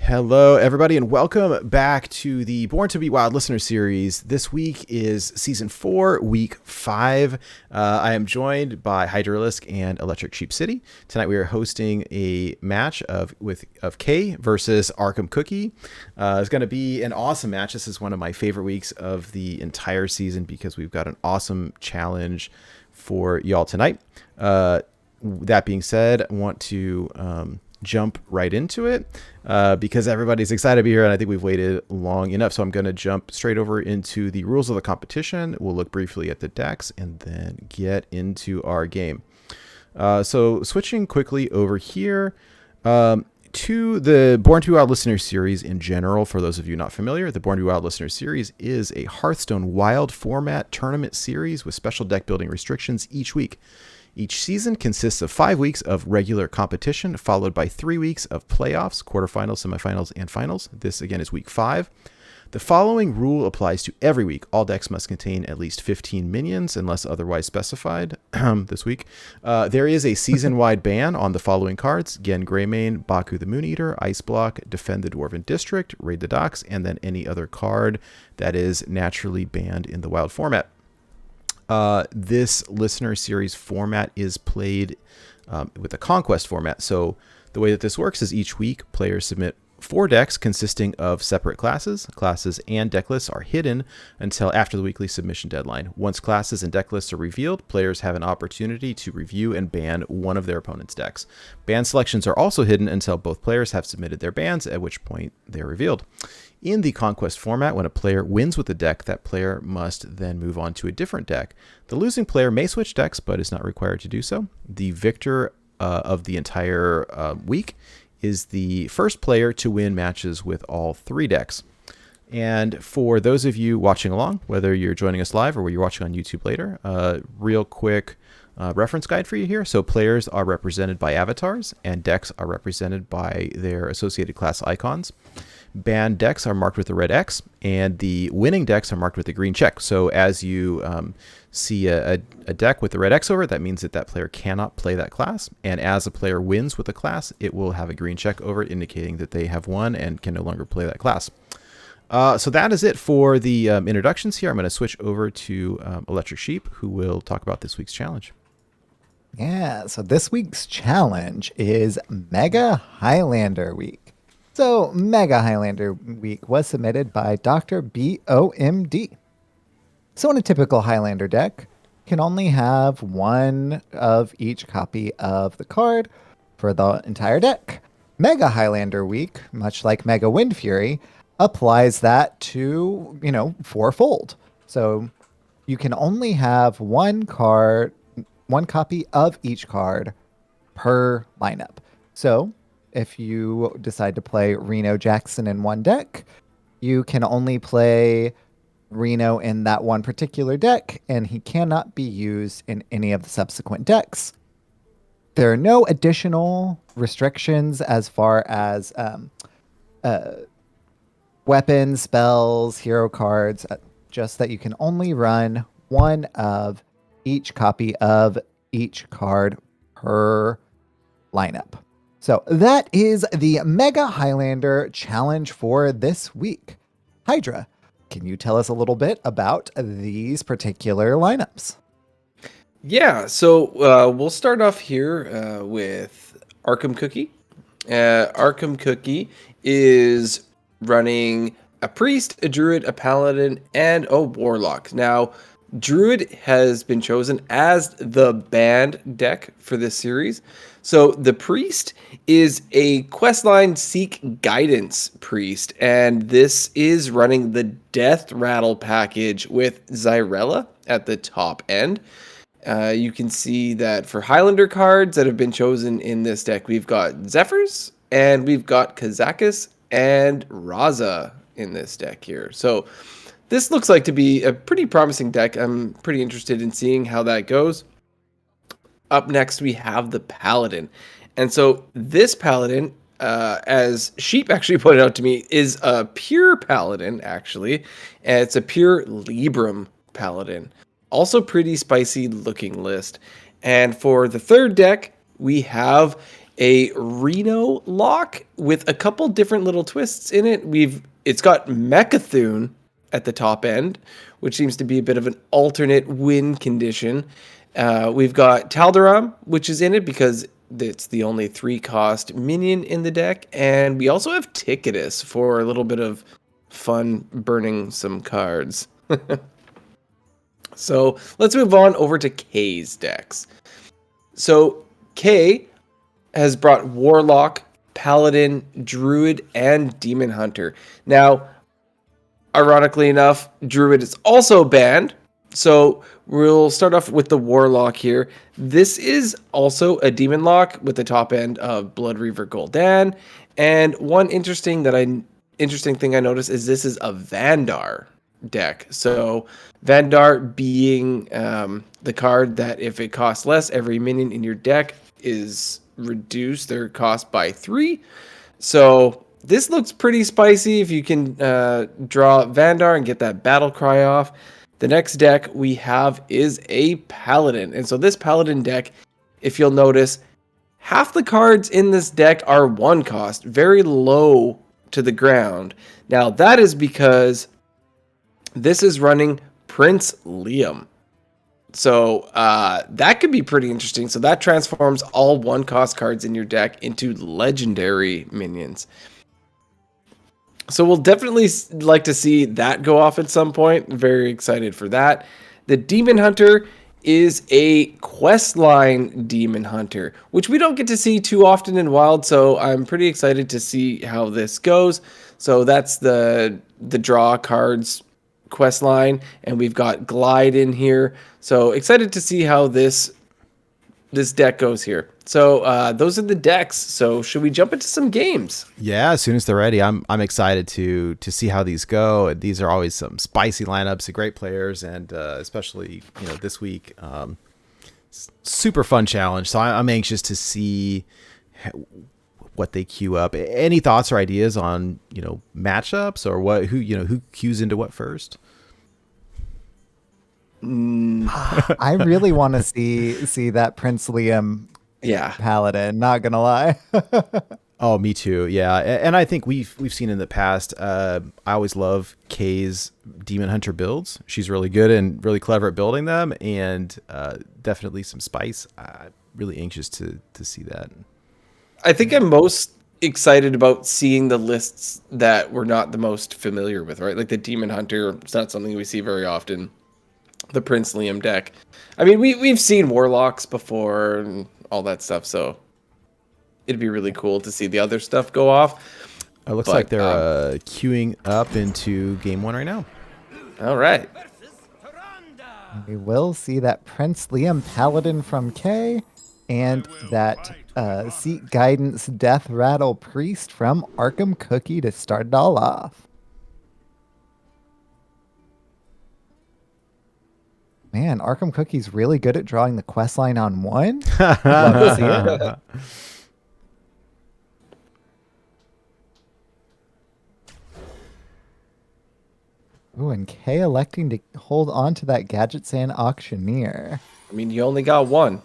Hello, everybody, and welcome back to the Born to Be Wild listener series. This week is Season 4, Week 5. I am joined by Hydralisk and Electric Sheep City. Tonight we are hosting a match of Kay versus ArkhamCookie. It's going to be an awesome match. This is one of my favorite weeks of the entire season because we've got an awesome challenge for y'all tonight. That being said, I want to jump right into it because everybody's excited to be here, and I think we've waited long enough. So I'm going to jump straight over into the rules of the competition. We'll look briefly at the decks and then get into our game. So switching quickly over here to the Born to Be Wild listener series in general. For those of you not familiar, the Born to Be Wild listener series is a Hearthstone Wild format tournament series with special deck building restrictions each week. Each season consists of 5 weeks of regular competition, followed by 3 weeks of playoffs, quarterfinals, semifinals, and finals. This, again, is week 5. The following rule applies to every week. All decks must contain at least 15 minions, unless otherwise specified this week. There is a season-wide ban on the following cards: Gen Greymane, Baku the Moon Eater, Ice Block, Defend the Dwarven District, Raid the Docks, and then any other card that is naturally banned in the Wild format. This listener series format is played with a conquest format. So the way that this works is each week players submit 4 decks consisting of separate classes. Classes and deck lists are hidden until after the weekly submission deadline. Once classes and deck lists are revealed, players have an opportunity to review and ban one of their opponent's decks. Ban selections are also hidden until both players have submitted their bans, at which point they're revealed. In the Conquest format, when a player wins with a deck, that player must then move on to a different deck. The losing player may switch decks, but is not required to do so. The victor of the entire week is the first player to win matches with all 3 decks. And for those of you watching along, whether you're joining us live or whether you're watching on YouTube later, real quick reference guide for you here. So players are represented by avatars, and decks are represented by their associated class icons. Banned decks are marked with a red X, and the winning decks are marked with a green check. So as you see a deck with the red X over it, that means that that player cannot play that class. And as a player wins with a class, it will have a green check over it, indicating that they have won and can no longer play that class. So that is it for the introductions here. I'm going to switch over to Electric Sheep, who will talk about this week's challenge. Yeah, so this week's challenge is Mega Highlander Week. So Mega Highlander Week was submitted by Dr. BOMD. So in a typical Highlander deck, you can only have one of each copy of the card for the entire deck. Mega Highlander Week, much like Mega Wind Fury, applies that to, fourfold. So you can only have one copy of each card per lineup. So if you decide to play Reno Jackson in one deck, you can only play Reno in that one particular deck, and he cannot be used in any of the subsequent decks. There are no additional restrictions as far as weapons, spells, hero cards, just that you can only run one of each copy of each card per lineup. So that is the Mega Highlander challenge for this week. Hydra, can you tell us a little bit about these particular lineups? Yeah, so we'll start off here with ArkhamCookie. ArkhamCookie is running a priest, a druid, a paladin, and a warlock. Now, druid has been chosen as the banned deck for this series. So the priest is a questline Seek Guidance priest, and this is running the Death Rattle package with Zyrella at the top end. You can see that for Highlander cards that have been chosen in this deck, we've got Zephyrs, and we've got Kazakus and Raza in this deck here. So this looks like to be a pretty promising deck. I'm pretty interested in seeing how that goes. Up next, we have the Paladin. And so this Paladin, as Sheep actually pointed out to me, is a pure Paladin, actually. And it's a pure Libram Paladin. Also pretty spicy looking list. And for the third deck, we have a Reno lock with a couple different little twists in it. It's got Mechathune at the top end, which seems to be a bit of an alternate win condition. We've got Taldaram, which is in it because it's the only 3-cost minion in the deck. And we also have Ticketus for a little bit of fun burning some cards. So let's move on over to K's decks. So K has brought Warlock, Paladin, Druid, and Demon Hunter. Now, ironically enough, Druid is also banned. So we'll start off with the Warlock here. This is also a Demon Lock with the top end of Blood Reaver Gul'dan. And one interesting thing I noticed is this is a Vandar deck. So Vandar being the card that if it costs less, every minion in your deck is reduced their cost by 3. So this looks pretty spicy if you can draw Vandar and get that battle cry off. The next deck we have is a Paladin. And so this Paladin deck, if you'll notice, half the cards in this deck are 1 cost, very low to the ground. Now that is because this is running Prince Liam. So that could be pretty interesting. So that transforms all 1-cost cards in your deck into legendary minions. So we'll definitely like to see that go off at some point. Very excited for that. The Demon Hunter is a questline Demon Hunter, which we don't get to see too often in Wild. So I'm pretty excited to see how this goes. So that's the draw cards quest line, and we've got Glide in here. So excited to see how this deck goes here. So those are the decks. So should we jump into some games? Yeah, as soon as they're ready, I'm excited to see how these go. These are always some spicy lineups, great players, and especially this week, super fun challenge. So I'm anxious to see what they queue up. Any thoughts or ideas on matchups or who queues into what first? I really want to see that Prince Liam Paladin, not gonna lie. Oh, me too. Yeah. And I think we've seen in the past, I always love Kay's Demon Hunter builds. She's really good and really clever at building them, and definitely some spice. I'm really anxious to see that. I think I'm most excited about seeing the lists that we're not the most familiar with, right? Like the Demon Hunter, it's not something we see very often. The Prince Liam deck. I mean, we've seen Warlocks before and all that stuff, so it'd be really cool to see the other stuff go off. It looks like they're queuing up into game 1 right now. All right. We will see that Prince Liam Paladin from K and that Seek Guidance Death Rattle Priest from ArkhamCookie to start it all off. Man, ArkhamCookie's really good at drawing the quest line on 1. Love to see it. Ooh, and Kay electing to hold on to that Gadgets and Auctioneer. I mean, you only got 1.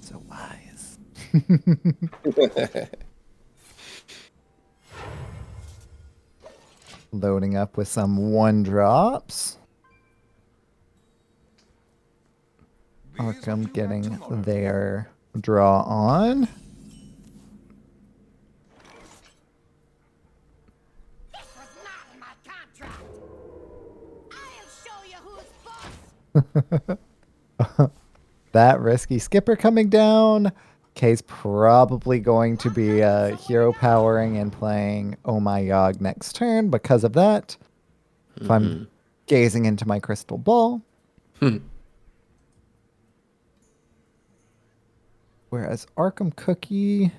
So wise. Loading up with some 1-drops. Arkham getting their draw on. That risky skipper coming down. Kay's probably going to be hero powering and playing Oh My Yogg next turn because of that. If I'm gazing into my crystal ball. Whereas ArkhamCookie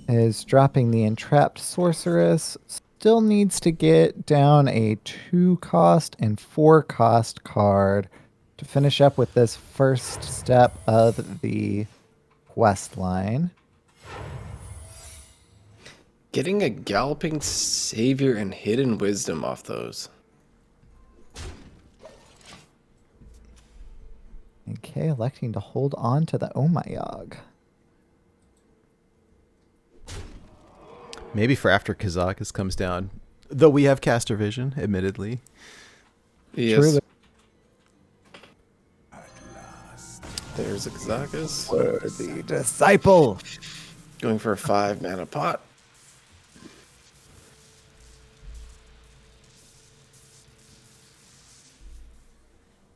is dropping the Entrapped Sorceress. Still needs to get down a 2-cost and 4-cost card to finish up with this first step of the quest line. Getting a Galloping Savior and Hidden Wisdom off those. Okay, electing to hold on to the Omayog. Maybe for after Kazakus comes down. Though we have caster vision, admittedly. Yes. Truly. There's a Kazakus. Worthy disciple. Going for a 5 mana pot.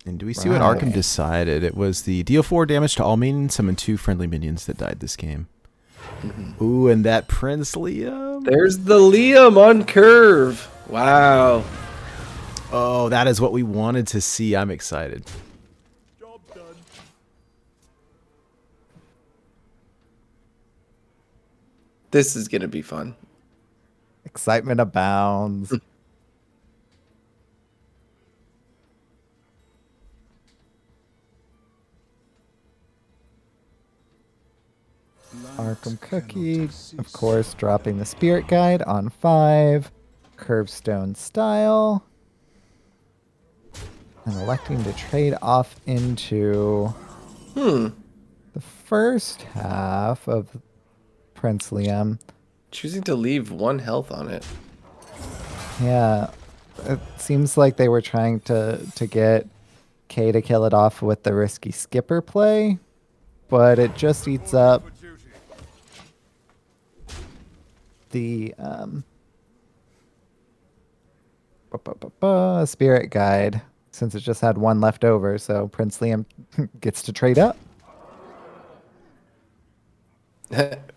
And do we see what Arkham decided? It was the deal 4 damage to all minions, summon 2 friendly minions that died this game. Ooh, and that Prince Liam. There's the Liam on curve. Wow. Oh, that is what we wanted to see. I'm excited. Job done. This is going to be fun. Excitement abounds. ArkhamCookie, of course, dropping the Spirit Guide on 5. Curvestone Style. And electing to trade off into the first half of Prince Liam. Choosing to leave 1 health on it. Yeah, it seems like they were trying to get K to kill it off with the risky skipper play, but it just eats up the Spirit Guide, since it just had 1 left over, so Prince Liam gets to trade up.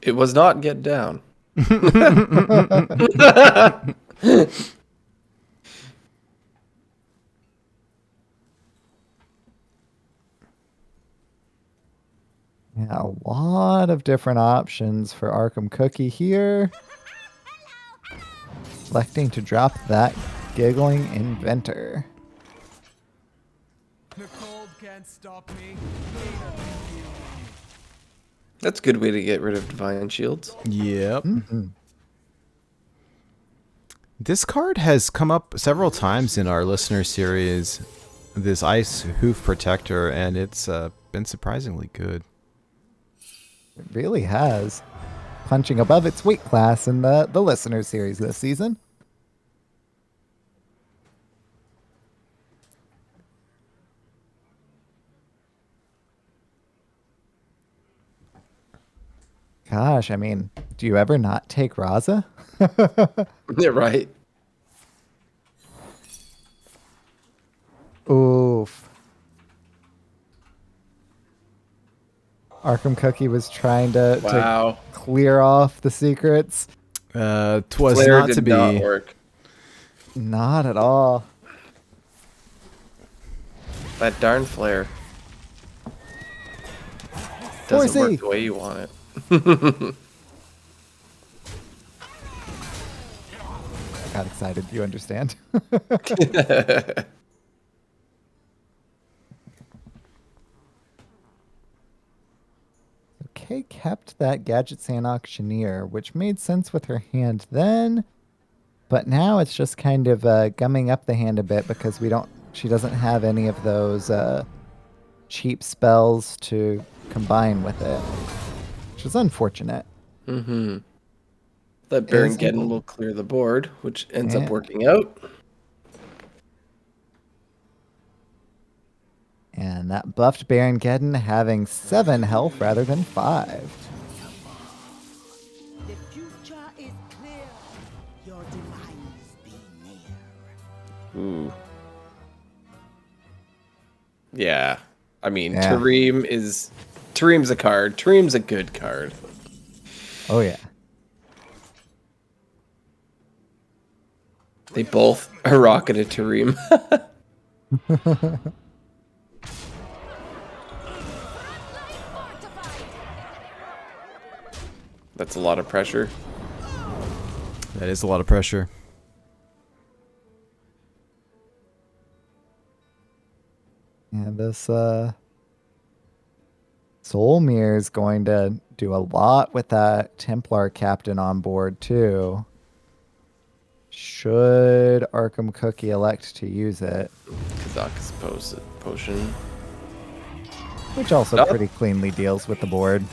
It was not get down. Yeah, a lot of different options for ArkhamCookie here. Electing to drop that Giggling Inventor. The cold can't stop me. That's a good way to get rid of Divine Shields. Yep. This card has come up several times in our listener series, this Ice Hoof Protector, and it's been surprisingly good. It really has. Punching above its weight class in the listener series this season. Gosh, I mean, do you ever not take Raza? Yeah, right. Oof. ArkhamCookie was trying to Wow. clear off the secrets. Twas Flare not did to be. not work. Not at all. That darn flare. Doesn't Horsey. work the way you want it. Got excited. You understand? Okay, kept that Gadget Sand Auctioneer, which made sense with her hand then, but now it's just kind of gumming up the hand a bit because she doesn't have any of those cheap spells to combine with it, which is unfortunate. Mm-hmm. That Baron Geddon will clear the board, which ends up working out. And that buffed Baron Geddon having 7 health rather than 5. The future is clear. Your demise be near. Ooh. Yeah. I mean, Yeah. Tareem's a card. Tareem's a good card. Oh, yeah. They both are rocketed Tareem. That's a lot of pressure. That is a lot of pressure. Yeah, this Soulmere is going to do a lot with that Templar captain on board too. Should ArkhamCookie elect to use it? Kazakus potion. which also Oh. pretty cleanly deals with the board.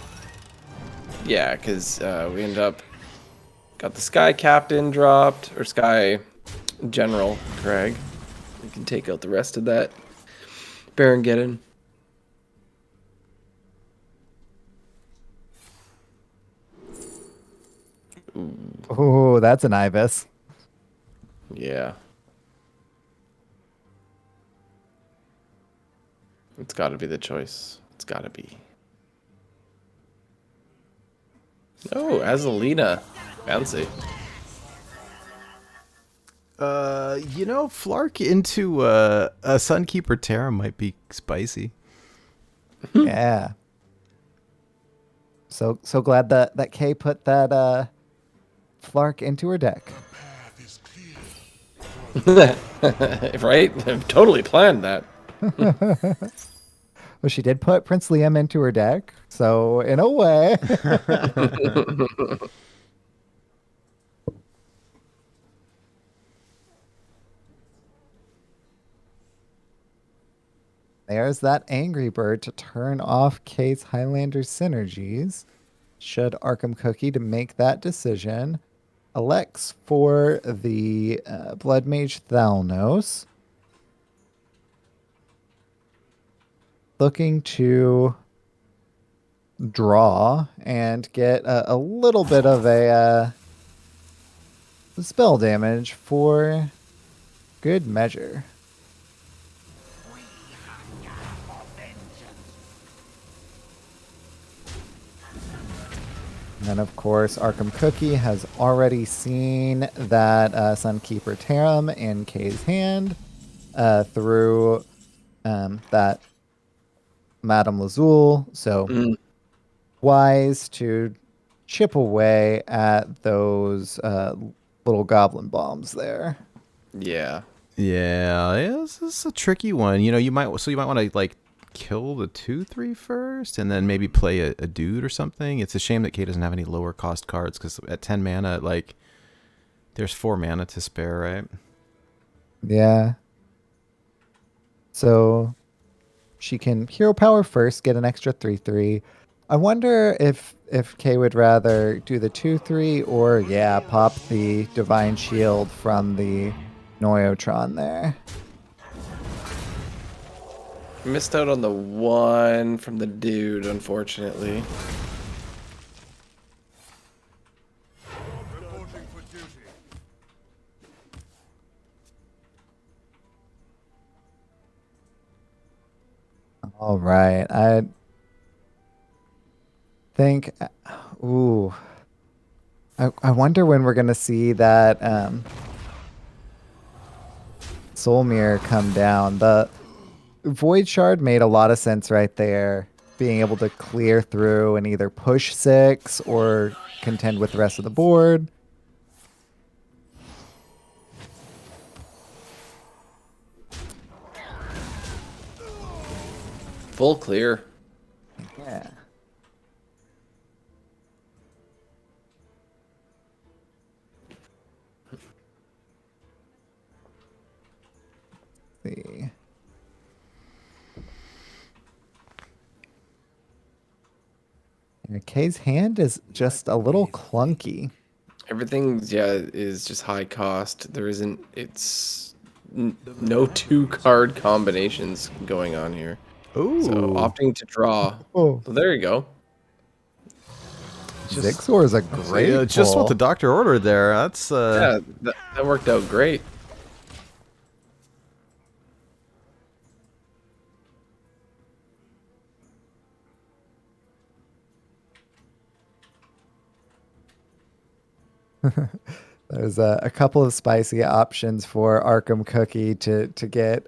Yeah, because we end up got the Sky Captain dropped, or Sky General Craig. We can take out the rest of that Baron Geddon. Oh, that's an Ibis. Yeah. It's got to be the choice. It's got to be. Oh, Azalina. Fancy. Flark into a Sunkeeper Terra might be spicy. Yeah. So glad that Kay put that Flark into her deck. Right? I've totally planned that. Well, she did put Prince Liam into her deck, so in a way. There's that Angry Bird to turn off Kay's Highlander synergies. Should ArkhamCookie to make that decision. Elects for the Blood Mage Thalnos. Looking to draw and get a little bit of a spell damage for good measure. And then, of course, ArkhamCookie has already seen that Sunkeeper Tarum in Kay's hand through that Madame Lazul. So wise to chip away at those little goblin bombs there. Yeah. Yeah, this is a tricky one. You might want to like kill the 2/3 first, and then maybe play a dude or something. It's a shame that Kay doesn't have any lower cost cards, because at 10 mana, like, there's 4 mana to spare, right? Yeah. So she can hero power first, get an extra 3/3. I wonder if Kay would rather do the 2/3 or pop the Divine Shield from the Noyotron there. Missed out on the one from the dude, unfortunately. Reporting for duty. All right. I think I wonder when we're gonna see that Soul Mirror come down. The Void Shard made a lot of sense right there. Being able to clear through and either push 6 or contend with the rest of the board. Full clear. Yeah. See. And Kay's hand is just a little clunky. Everything, is just high cost. There isn't, no 2-card combinations going on here. Ooh. So opting to draw. Oh, Well, there you go. Zixor is a great Yeah, just pull. what the doctor ordered there. That's Yeah, that worked out great. There's a couple of spicy options for ArkhamCookie to get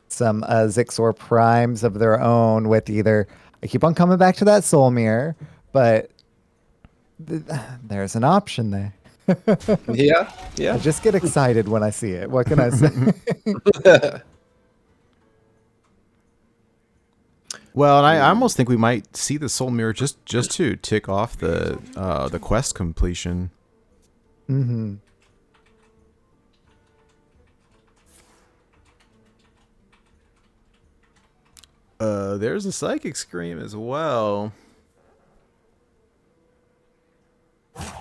some Zixor primes of their own with either. I keep on coming back to that Soul Mirror, but there's an option there. Yeah, I yeah. just get excited when I see it. What can I say? well, and I almost think we might see the Soul Mirror just to tick off the quest completion. Mm-hmm. There's a Psychic Scream as well.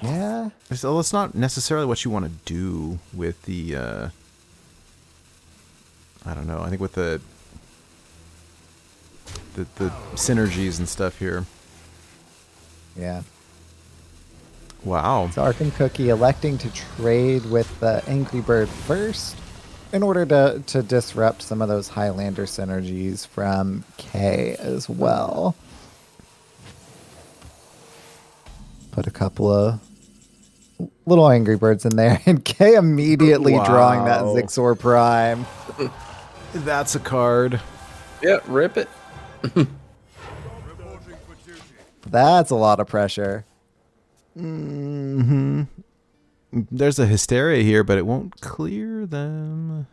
Yeah. So it's not necessarily what you want to do with the, I don't know, I think with the synergies and stuff here. Yeah. Wow. So ArkhamCookie electing to trade with the Angry Bird first in order to disrupt some of those Highlander synergies from K as well. Put a couple of little Angry Birds in there, and K immediately drawing that Wow. Zixor Prime. That's a card. Yeah, rip it. That's a lot of pressure. Mm-hmm. There's a Hysteria here, but it won't clear them.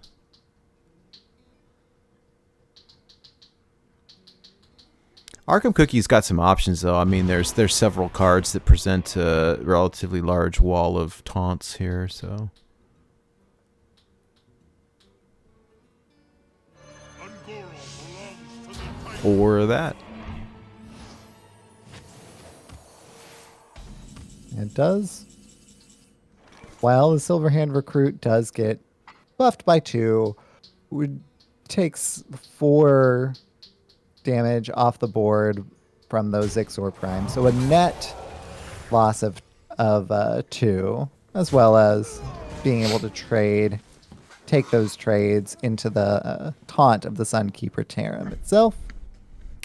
ArkhamCookie's got some options, though. I mean, there's several cards that present a relatively large wall of taunts here, so... Or that. It does. While the Silverhand Recruit does get buffed by 2, takes 4 damage off the board from those Zixor Prime. So a net loss of 2, as well as being able to take those trades into the taunt of the Sunkeeper Tarim itself.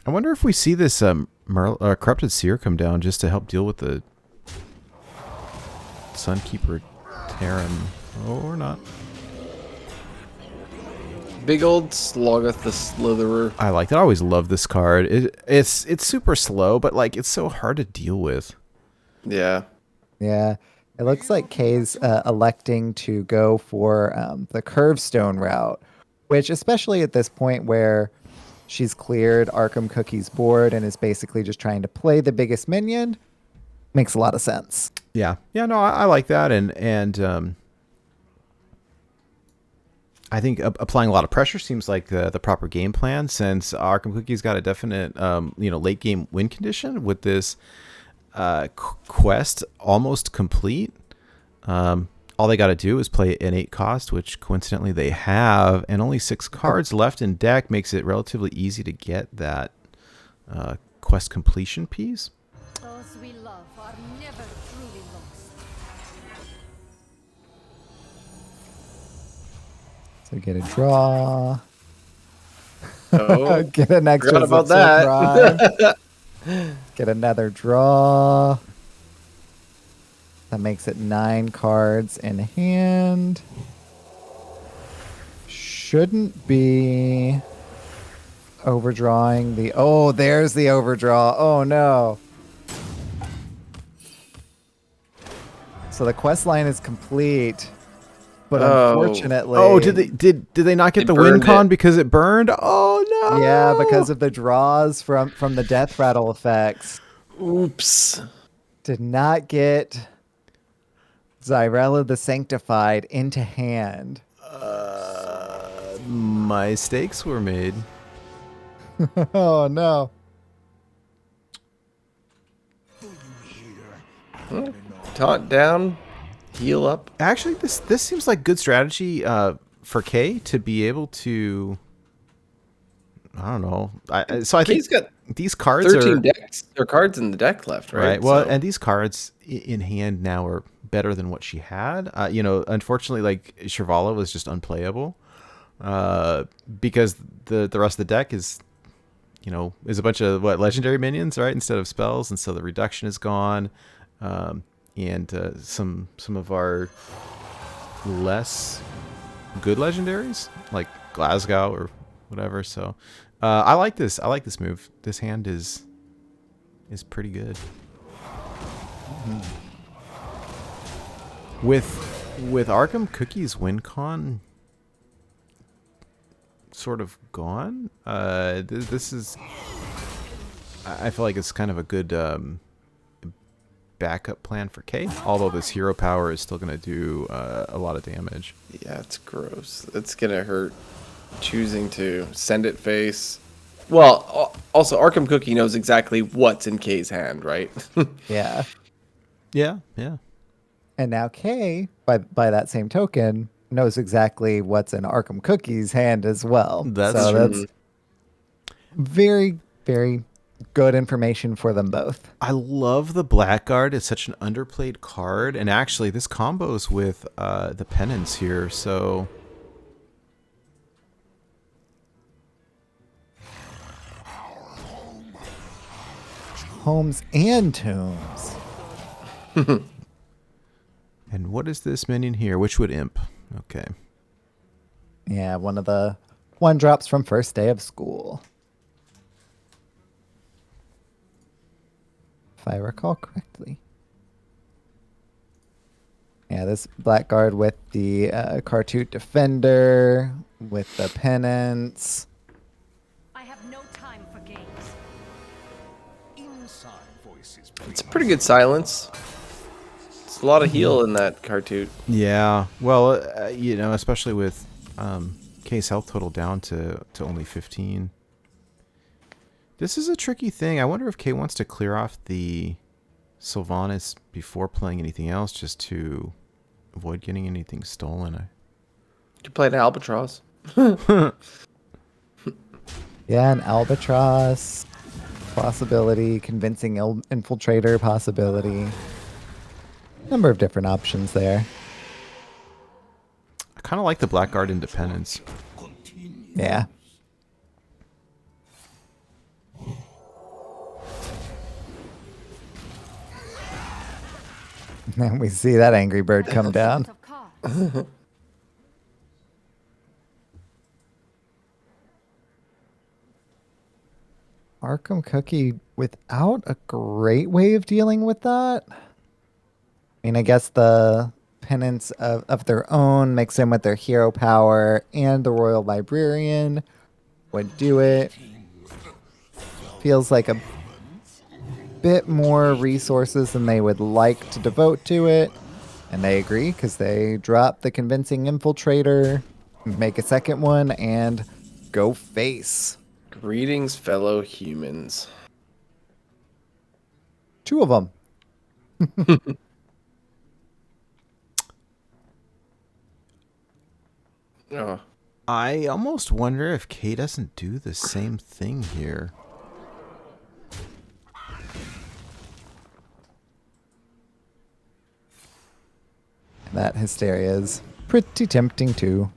I wonder if we see this Corrupted Seer come down just to help deal with the Sunkeeper Tarim, or not. Big old Slogoth the Slitherer. I like that. I always love this card. It's super slow, but like it's so hard to deal with. Yeah. Yeah. It looks like Kay's electing to go for the Curvestone route, which especially at this point where she's cleared ArkhamCookie's board and is basically just trying to play the biggest minion, makes a lot of sense. Yeah. Yeah, no, I like that. And I think applying a lot of pressure seems like the proper game plan, since ArkhamCookie's got a definite late game win condition with this quest almost complete. All they got to do is play an 8 cost, which coincidentally they have, and only 6 cards left in deck makes it relatively easy to get that quest completion piece. Those we love are never truly lost. So get a draw. Oh, Get an extra forgot about Zixor Prime. Get another draw. That makes it 9 cards in hand. Shouldn't be overdrawing the... Oh, there's the overdraw. Oh, no. So the quest line is complete. But unfortunately... Oh, did they not get They the win burned con it. because it burned? Oh, no. Yeah, because of the draws from the death rattle effects. oops. Did not get Zyrella the Sanctified into hand. Mistakes were made. Oh, no. Taunt down, heal up. Actually, this seems like good strategy for Kay to be able to... I don't know. So I think Kay's got these cards 13 are... decks or cards in the deck left, right? Right. Well, So- and these cards in hand now are better than what she had. Unfortunately, like Shrivala was just unplayable because the rest of the deck is a bunch of legendary minions, right, instead of spells, and so the reduction is gone, and some of our less good legendaries like Glasgow or whatever. So I like this. I like this move. This hand is pretty good. With ArkhamCookie's win con sort of gone, this is... I feel like it's kind of a good backup plan for Kay, although this hero power is still going to do a lot of damage. Yeah, it's gross. It's gonna hurt. Choosing to send it face. Well, also Arkham Cookie knows exactly what's in Kay's hand, right? Yeah. Yeah, yeah. And now Kay, by that same token, knows exactly what's in Arkham Cookie's hand as well. That's So true. that's very, very good information for them both. I love the Blackguard. It's such an underplayed card, and actually, this combos with the penance here. So Homes and tombs. and what is this minion here? Witchwood Imp. Okay. Yeah, one of the 1-drops from first day of school. If I recall correctly. Yeah, this Blackguard with the Cartoot Defender, with the Penance. I have no time for games. It's a pretty good silence. It's a lot of heal in that cartoon. Yeah. Well, especially with Kay's health total down to only 15. This is a tricky thing. I wonder if Kay wants to clear off the Sylvanas before playing anything else, just to avoid getting anything stolen. You played Albatross. Yeah, an Albatross possibility, convincing infiltrator possibility. Number of different options there. I kind of like the Blackguard Independence. Yeah. And we see that angry bird come down. Of cards. Arkham Cookie without a great way of dealing with that. I mean, I guess the penance of their own mixed in with their hero power and the Royal Librarian would do it. Feels like a bit more resources than they would like to devote to it. And they agree because they drop the convincing infiltrator, make a second one, and go face. Greetings, fellow humans. 2 of them. Oh, I almost wonder if Kay doesn't do the same thing here. That hysteria is pretty tempting too.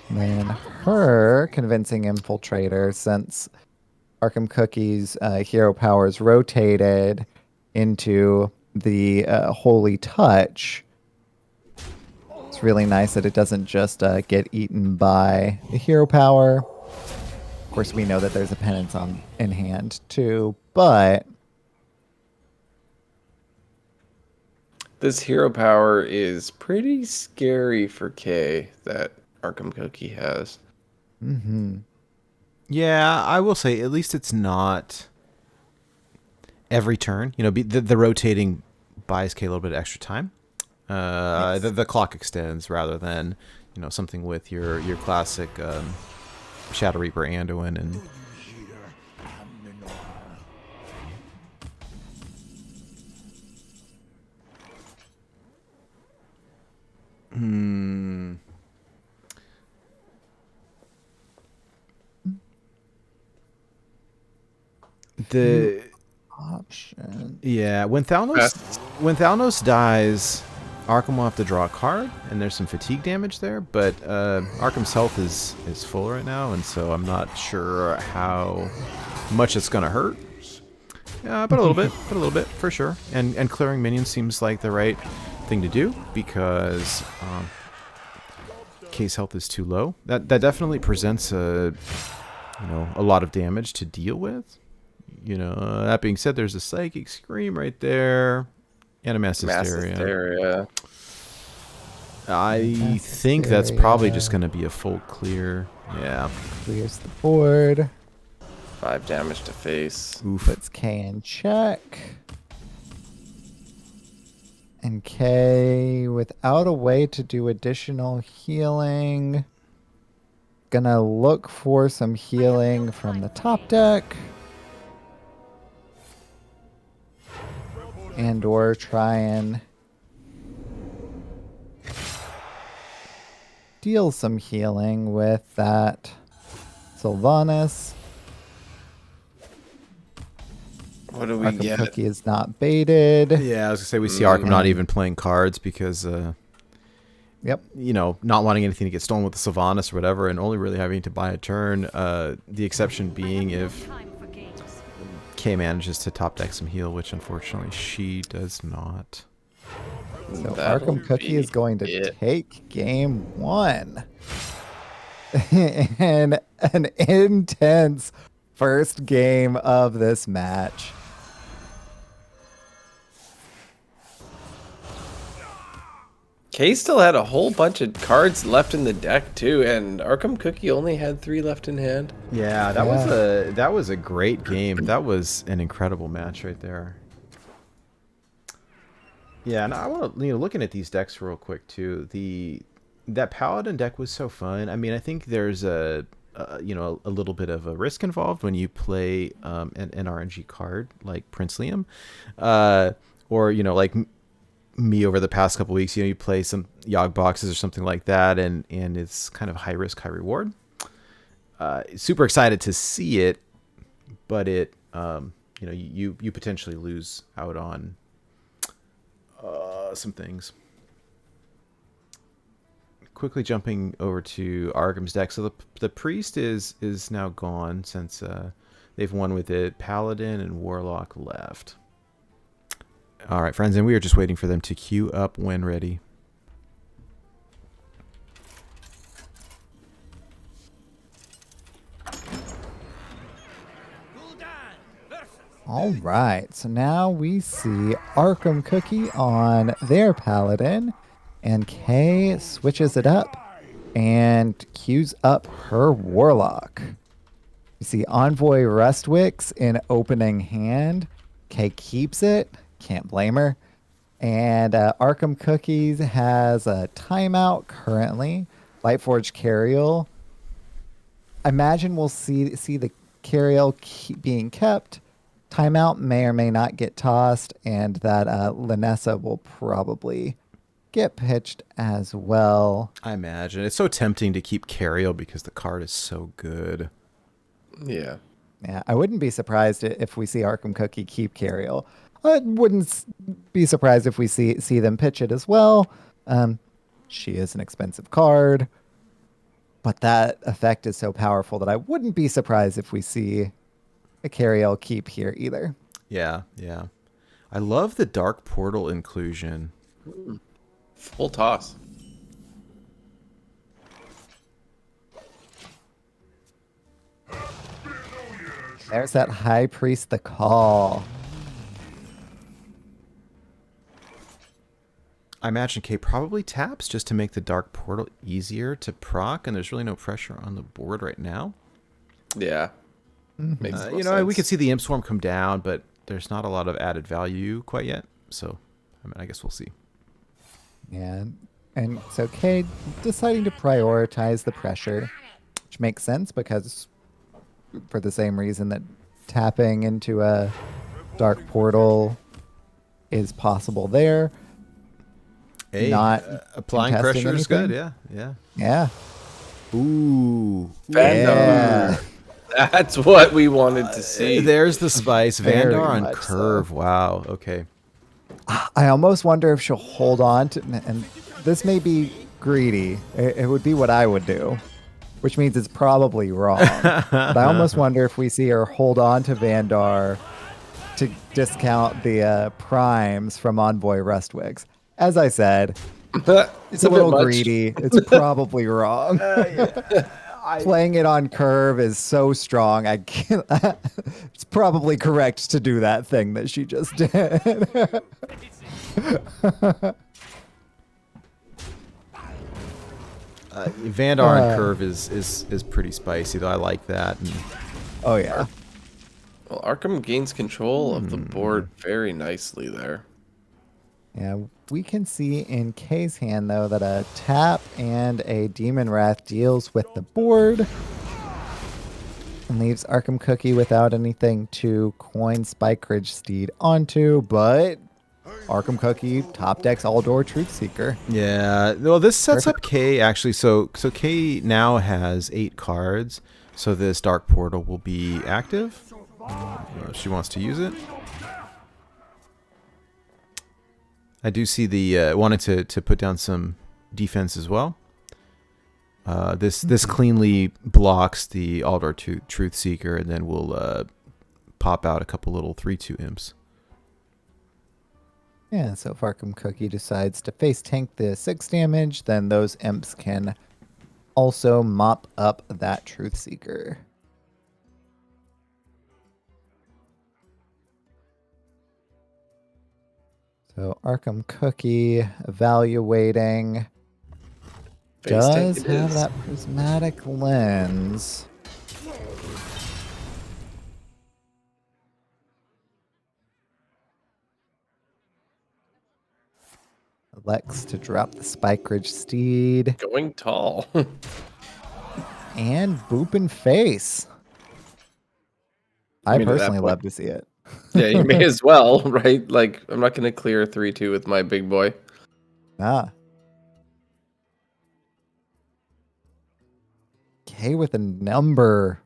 And then her convincing infiltrator, since Arkham Cookie's hero powers rotated into the Holy Touch. It's really nice that it doesn't just get eaten by the hero power. Of course, we know that there's a penance in hand too, but this hero power is pretty scary for Kay that Arkham Cookie has. Yeah, I will say at least it's not every turn. The rotating buys Kay a little bit of extra time. Yes. The clock extends rather than something with your classic Shadow Reaper Anduin and. The option. yeah, when Thalnos dies, Arkham will have to draw a card, and there's some fatigue damage there. But Arkham's health is full right now, and so I'm not sure how much it's gonna hurt. But a little bit for sure. And clearing minions seems like the right thing to do because Kay's health is too low. That definitely presents a lot of damage to deal with. That being said, there's a Psychic Scream right there and a Mass Hysteria. I think that's probably just going to be a full clear. Yeah. Clears the board. 5 damage to face. Oof. Puts K in check. And Kay, without a way to do additional healing, gonna look for some healing from the top deck. And or try and deal some healing with that Sylvanas. What do we Arkham get? Cookie is not baited. Yeah, I was gonna say we see Arkham not even playing cards because, Yep. you know, not wanting anything to get stolen with the Sylvanas or whatever, and only really having to buy a turn. The exception being if Time for games. Kay manages to top deck some heal, which unfortunately she does not. So That'll Arkham Cookie be is going to it. take game 1. And an intense first game of this match. Kay still had a whole bunch of cards left in the deck too, and Arkham Cookie only had 3 left in hand. Yeah, that was a great game. That was an incredible match right there. Yeah, and I want to, looking at these decks real quick too. That Paladin deck was so fun. I mean, I think there's a little bit of a risk involved when you play an RNG card like Prince Liam, or like me over the past couple weeks. You play some Yogg boxes or something like that, and it's kind of high risk, high reward. Super excited to see it, but you potentially lose out on some things. Quickly jumping over to Arkham's deck. So the priest is now gone since they've won with it. Paladin and Warlock left. All right, friends, and we are just waiting for them to queue up when ready. All right, so now we see Arkham Cookie on their Paladin, and Kay switches it up and queues up her Warlock. You see Envoy Rustwicks in opening hand. Kay keeps it, can't blame her. And Arkham Cookies has a timeout currently. Lightforge Cariel. I imagine we'll see the Cariel being kept. Timeout may or may not get tossed, and that Linessa will probably get pitched as well. I imagine. It's so tempting to keep Cariel because the card is so good. Yeah. Yeah, I wouldn't be surprised if we see Arkham Cookie keep Cariel. I wouldn't be surprised if we see them pitch it as well. She is an expensive card, but that effect is so powerful that I wouldn't be surprised if we see a Cariel keep here either. Yeah. I love the Dark Portal inclusion. Full toss. There's that High Priest the call. I imagine Kay probably taps just to make the Dark Portal easier to proc, and there's really no pressure on the board right now. Yeah. Makes We sense. could see the Imp Swarm come down, but there's not a lot of added value quite yet. So, I guess we'll see. Yeah, and so Kay deciding to prioritize the pressure, which makes sense because for the same reason that tapping into a Dark Portal is possible there. Hey, Not applying contesting pressure is good. anything. Yeah. Yeah. Ooh. Yeah. That's what we wanted to see. There's the spice. Very Vandar on much curve. so. Wow. Okay. I almost wonder if she'll hold on to, and this may be greedy. It would be what I would do, which means it's probably wrong. But I almost wonder if we see her hold on to Vandar to discount the primes from Envoy Rustwigs. As I said, it's a little bit much. greedy. It's probably wrong. Playing it on curve is so strong. I can't, it's probably correct to do that thing that she just did. Vandar on curve is pretty spicy though. I like that. And Oh yeah. Well, Arkham gains control of the board very nicely there. Yeah, We can see in Kay's hand, though, that a tap and a Demon Wrath deals with the board and leaves ArkhamCookie without anything to coin Spike Ridge Steed onto, but ArkhamCookie top decks All-Door Truthseeker. Yeah. Well, this sets Perfect. up Kay actually. So Kay now has 8 cards. So this Dark Portal will be active. If she wants to use it. I do see the wanted to put down some defense as well. This cleanly blocks the Aldor Truthseeker, and then we'll pop out a couple little 3/2 imps. Yeah, so if ArkhamCookie decides to face tank the 6 damage, then those imps can also mop up that Truthseeker. So ArkhamCookie evaluating Face tank does it have is. that prismatic lens. Elects to drop the Spike Ridge Steed Going tall. and Boop and Face. I mean, at that personally point- love to see it. Yeah, you may as well, right? Like, I'm not going to clear 3/2 with my big boy. Ah. Okay, with a number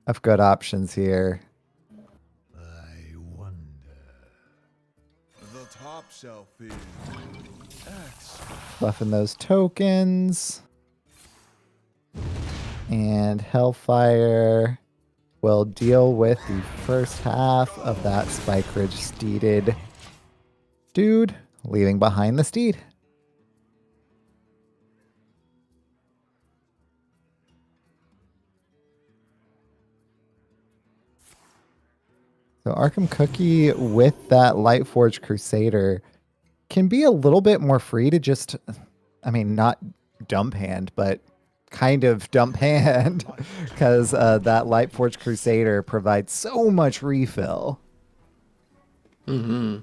of good options here. I wonder. The top shelf is Buffing those tokens. And Hellfire will deal with the first half of that Spike Ridge steeded dude, leaving behind the steed. So ArkhamCookie with that Lightforge Crusader can be a little bit more free to just, I mean, not dump hand, but kind of dump hand because that Lightforge Crusader provides so much refill. Mm-hmm.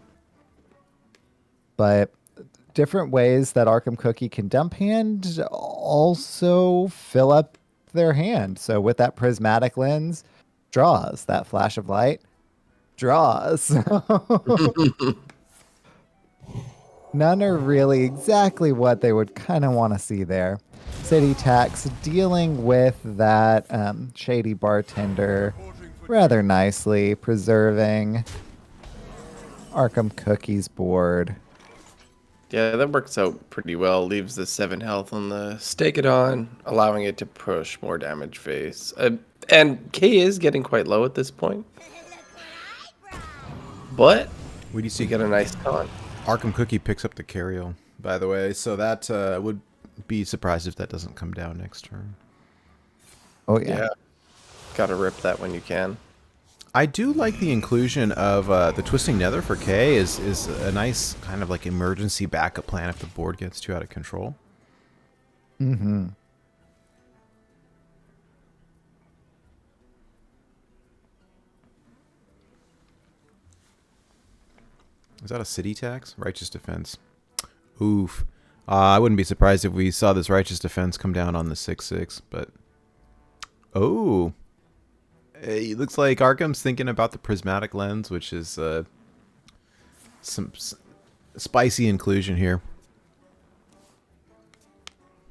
But different ways that ArkhamCookie can dump hand also fill up their hand. So with that prismatic lens, draws that flash of light, draws. None are really exactly what they would kind of want to see there. City Tax dealing with that shady bartender rather nicely, preserving ArkhamCookie's board. Yeah, that works out pretty well. Leaves the 7 health on the Stake It On, allowing it to push more damage face. And K is getting quite low at this point. But What do you see? we get a nice con. ArkhamCookie picks up the Cariel, by the way, so that would be surprised if that doesn't come down next turn. Oh, yeah. Yeah. Gotta rip that when you can. I do like the inclusion of the Twisting Nether for K is a nice kind of like emergency backup plan if the board gets too out of control. Mm-hmm. Is that a city tax? Righteous Defense. Oof. I wouldn't be surprised if we saw this Righteous Defense come down on the 6/6, but... Oh. It looks like Arkham's thinking about the prismatic lens, which is some spicy inclusion here.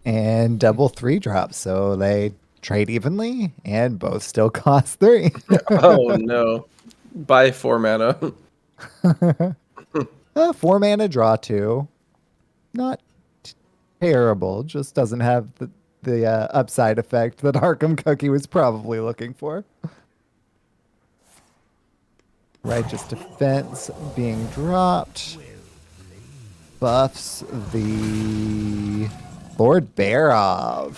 And double 3 drops, so they trade evenly and both still cost 3. Oh no. Buy 4 mana. 4 mana draw 2. Not terrible, just doesn't have the upside effect that ArkhamCookie was probably looking for. Righteous Defense being dropped. Buffs the Lord Barov.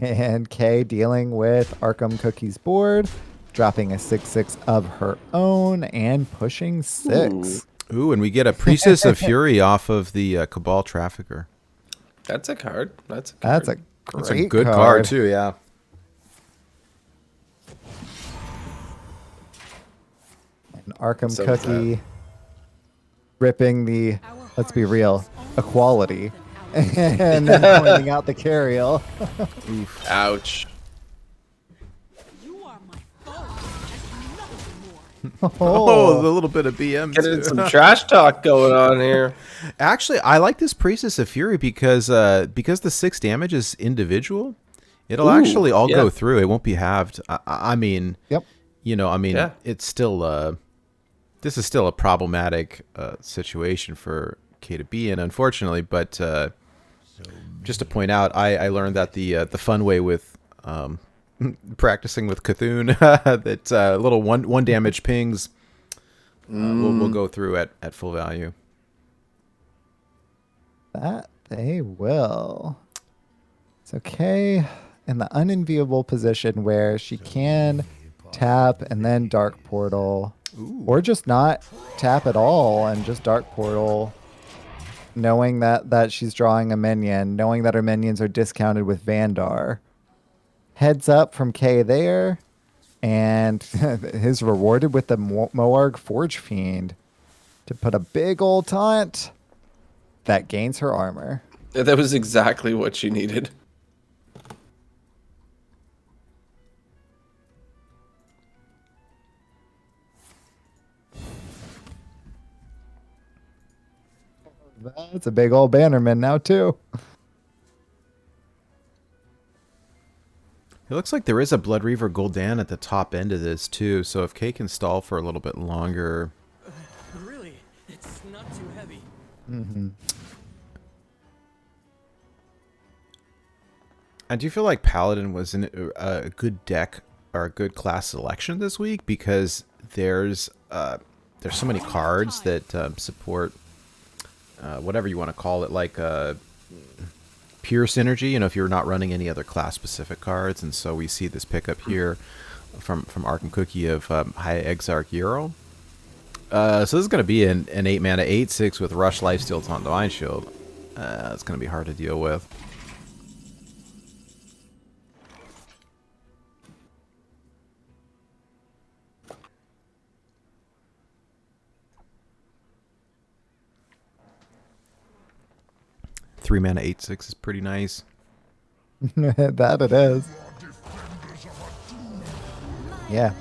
And Kay dealing with ArkhamCookie's board, dropping a 6/6 of her own and pushing 6. Ooh, and we get a Priestess of Fury off of the Cabal Trafficker. That's a card. That's a card. That's a That's a Great good card too, yeah. And Arkham So is that. Cookie ripping the, let's be real, equality. And then pointing out the Cariel. Ouch. You are my foe, and nothing more. Oh, the little bit of BM Getting too. some trash talk going on here. Actually, I like this Priestess of Fury because the 6 damage is individual. It'll Ooh, actually all yeah. go through. It won't be halved. I mean, Yep. Yeah. it's still this is still a problematic situation for K to be in, unfortunately. But just to point out, I learned that the fun way with practicing with Cthulhu that little one damage pings will go through at full value. That they will. It's okay in the unenviable position where she can tap and then Dark Portal. Or just not tap at all and just Dark Portal, knowing that she's drawing a minion, knowing that her minions are discounted with Vandar. Heads up from K there, and is rewarded with the Moarg Forge Fiend to put a big old taunt that gains her armor. That was exactly what she needed. That's a big old Bannerman now too. It looks like there is a Blood Reaver Gul'dan at the top end of this too. So if K can stall for a little bit longer, Really? It's not too heavy. I do feel like Paladin was a good deck or a good class selection this week because there's so many cards that support whatever you want to call it, like pure synergy. If you're not running any other class specific cards, and so we see this pickup here from ArkhamCookie of High Exarch Euro. So this is going to be an 8 mana 8/6 with Rush, Lifesteal, Taunt, Divine Shield. It's going to be hard to deal with. Three mana 8/6 is pretty nice. That it is. Yeah.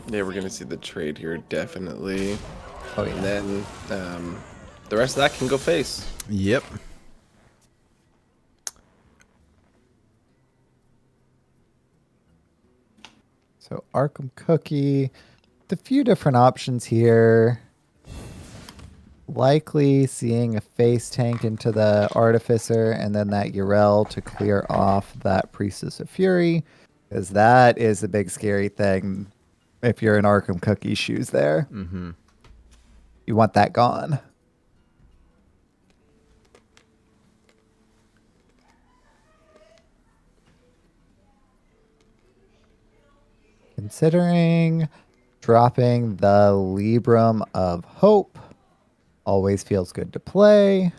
Yeah, we're gonna see the trade here, definitely. Oh yeah. And then the rest of that can go face. Yep. So ArkhamCookie, a few different options here. Likely seeing a face tank into the Artificer and then that Yrel to clear off that Priestess of Fury. Because that is the big scary thing if you're in ArkhamCookie shoes there. Mm-hmm. You want that gone. Considering dropping the Libram of Hope. Always feels good to play.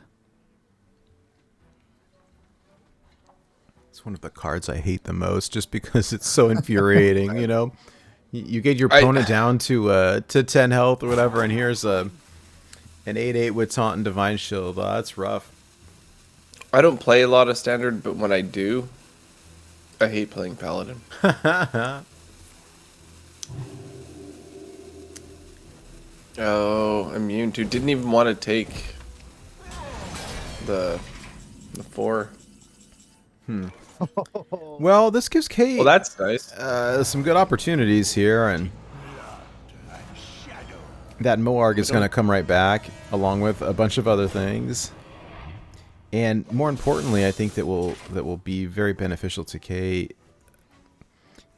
It's one of the cards I hate the most just because it's so infuriating, You get your opponent down to 10 health or whatever, and here's an 8/8 with Taunt and Divine Shield. That's rough. I don't play a lot of standard, but when I do, I hate playing Paladin. Oh, immune to. Didn't even want to take the 4. Well, this gives K Well, that's nice. some good opportunities here, and that Moarg is going to come right back along with a bunch of other things. And more importantly, I think that will be very beneficial to K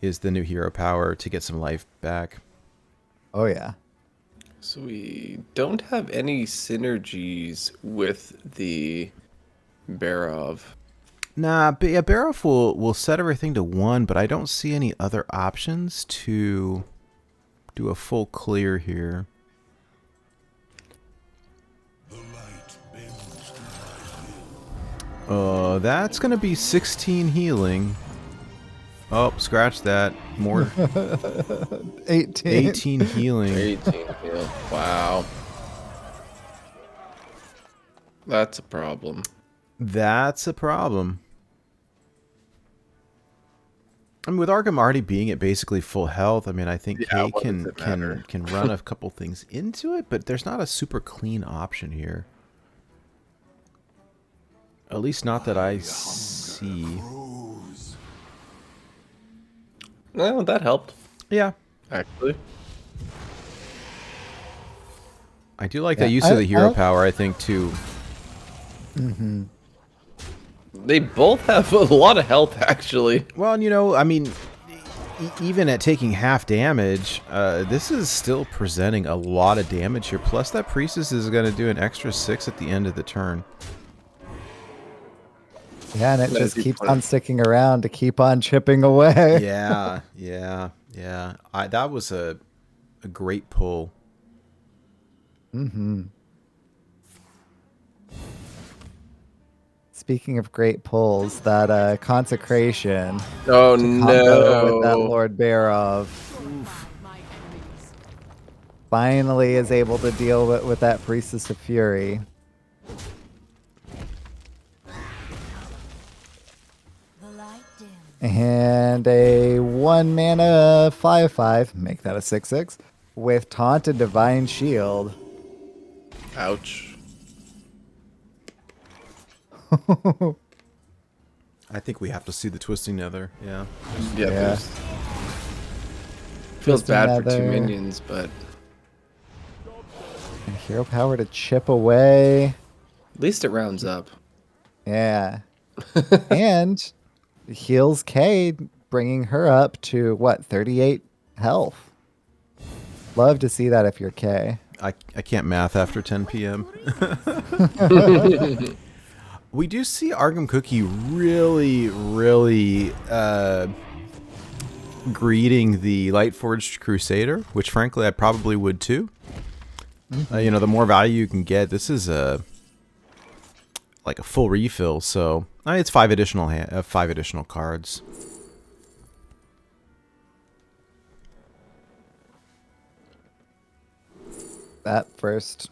is the new hero power to get some life back. Oh yeah. So we don't have any synergies with the Barov. Nah, but yeah, Barov will set everything to 1, but I don't see any other options to do a full clear here. That's going to be 16 healing. Oh, scratch that. More 18. 18 healing. 18 heal. Wow. That's a problem. That's a problem. I mean, with Arkham already being at basically full health, I mean, I think Kay what does it matter? can run a couple things into it, but there's not a super clean option here. At least not that I see. Well, that helped, Yeah. actually. I do like Yeah, that use of the hero I- power, I think, too. They both have a lot of health, actually. Well, and I mean, even at taking half damage, this is still presenting a lot of damage here. Plus, that Priestess is going to do an extra 6 at the end of the turn. Yeah, and it That'd just be keeps fun. on sticking around to keep on chipping away. Yeah. That was a great pull. Speaking of great pulls, that consecration Oh, combo with that no. Lord Barov My enemies. finally is able to deal with that Priestess of Fury. The light dim. And a 1 mana 5/5, make that a 6/6, with Taunt and Divine Shield. Ouch. I think we have to see the Twisting Nether. Yeah. Yeah, Yeah. feels Twisting bad for two Nether. minions, but And hero power to chip away. at least it rounds up. Yeah. And heals Kay, bringing her up to, what, 38 health. Love to see that if you're Kay. I can't math after 10 p.m. We do see ArkhamCookie really, really greeting the Lightforged Crusader, which frankly I probably would too. The more value you can get, this is like a full refill. So I mean, it's 5 additional cards. That first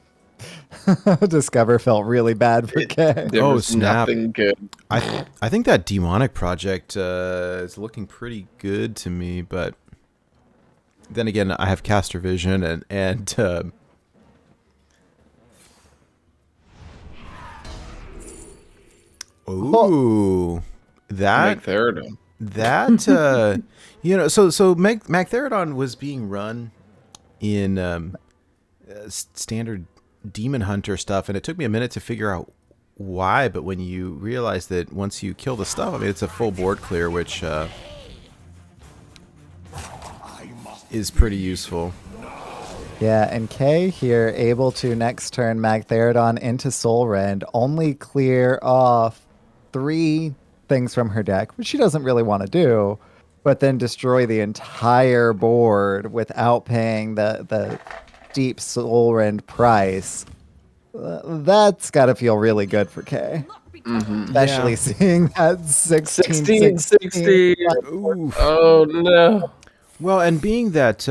Discover felt really bad for Kay. There Oh, was snap. nothing good. I think that demonic project is looking pretty good to me, but then again, I have caster vision and ooh, that Make Therodon. so Mag Therodon was being run in standard Demon Hunter stuff, and it took me a minute to figure out why, but when you realize that once you kill the stuff, I mean, it's a full board clear, which is pretty useful. Yeah, and Kay here able to next turn Magtheridon into Soul Rend, only clear off 3 things from her deck, which she doesn't really want to do, but then destroy the entire board without paying the deep Soul Rend price. That's got to feel really good for Kay. Especially Yeah. seeing that 16, 60. Ooh. Oh, no. Well, and being that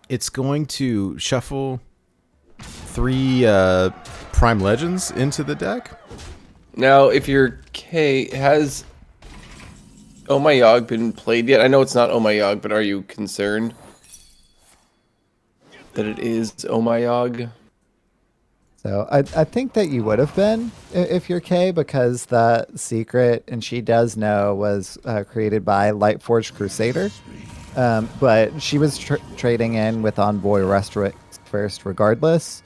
it's going to shuffle 3 Prime Legends into the deck. Now, if your K has Oh My Yogg been played yet? I know it's not Oh My Yogg, but are you concerned that it is Oh My Yogg? So I think that you would have been if you're Kay, because that secret, and she does know, was created by Lightforged Crusader. But she was trading in with Envoy Restorate first regardless.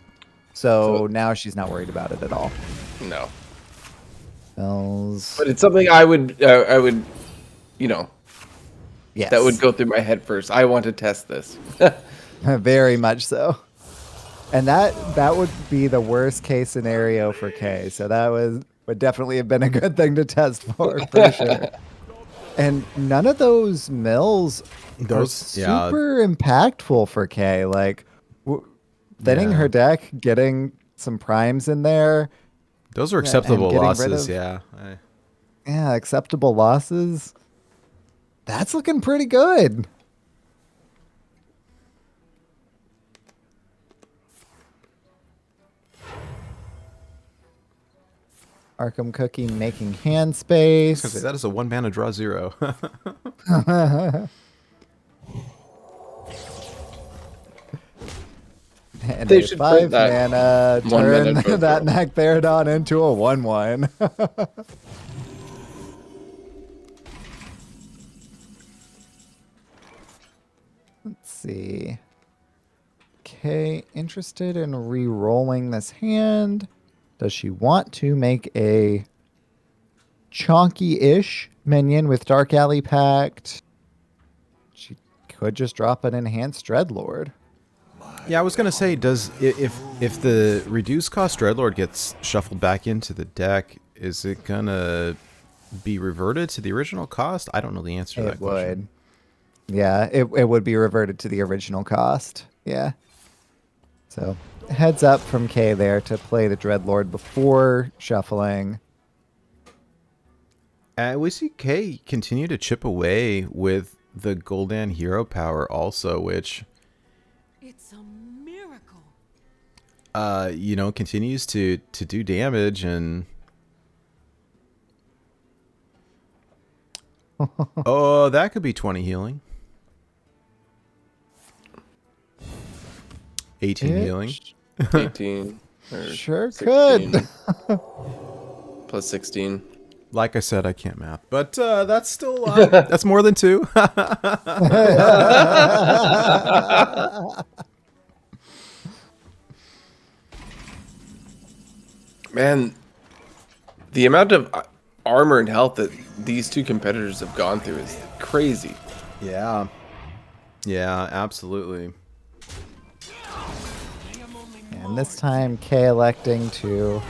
So now she's not worried about it at all. No. Spells. But it's something I would, Yes. that would go through my head first. I want to test this. Very much so. And that would be the worst case scenario for Kay. So that would definitely have been a good thing to test for sure. And none of those mills are super impactful for Kay. Like thinning her deck, getting some primes in there, Those are and acceptable getting rid losses. of- Yeah. Yeah, acceptable losses. That's looking pretty good. ArkhamCookie making hand I was space. gonna say that is a 1 mana draw 0. And They a should 5 print that mana one turn mana that Jojo. Nactherodon into a 1/1. Let's see. Okay, interested in re-rolling this hand. Does she want to make a chonky-ish minion with Dark Alley Pact? She could just drop an enhanced Dreadlord. Yeah, I was gonna say, if the reduced cost Dreadlord gets shuffled back into the deck, is it gonna be reverted to the original cost? I don't know the answer to that It question. would. Yeah, it would be reverted to the original cost. Yeah. So heads up from Kay there to play the Dreadlord before shuffling. We see Kay continue to chip away with the Gul'dan hero power also, which It's a miracle. continues to do damage and oh, that could be 20 healing. 18 It healing. 18. Or Sure 16, could. plus 16. Like I said, I can't math, but that's still that's more than 2. Man, the amount of armor and health that these two competitors have gone through is crazy. Yeah. Yeah, absolutely. And this time, Kay electing to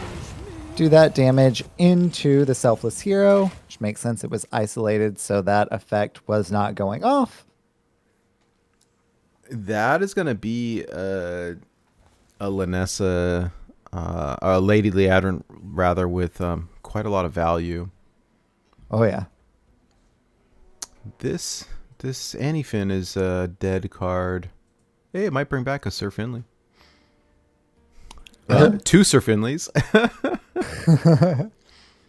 do that damage into the Selfless Hero, which makes sense. It was isolated, so that effect was not going off. That is going to be a Lanessa, a Lady Leadrin, rather, with quite a lot of value. Oh, yeah. This Anyfin is a dead card. Hey, it might bring back a Sir Finley. 2 Sir Finleys.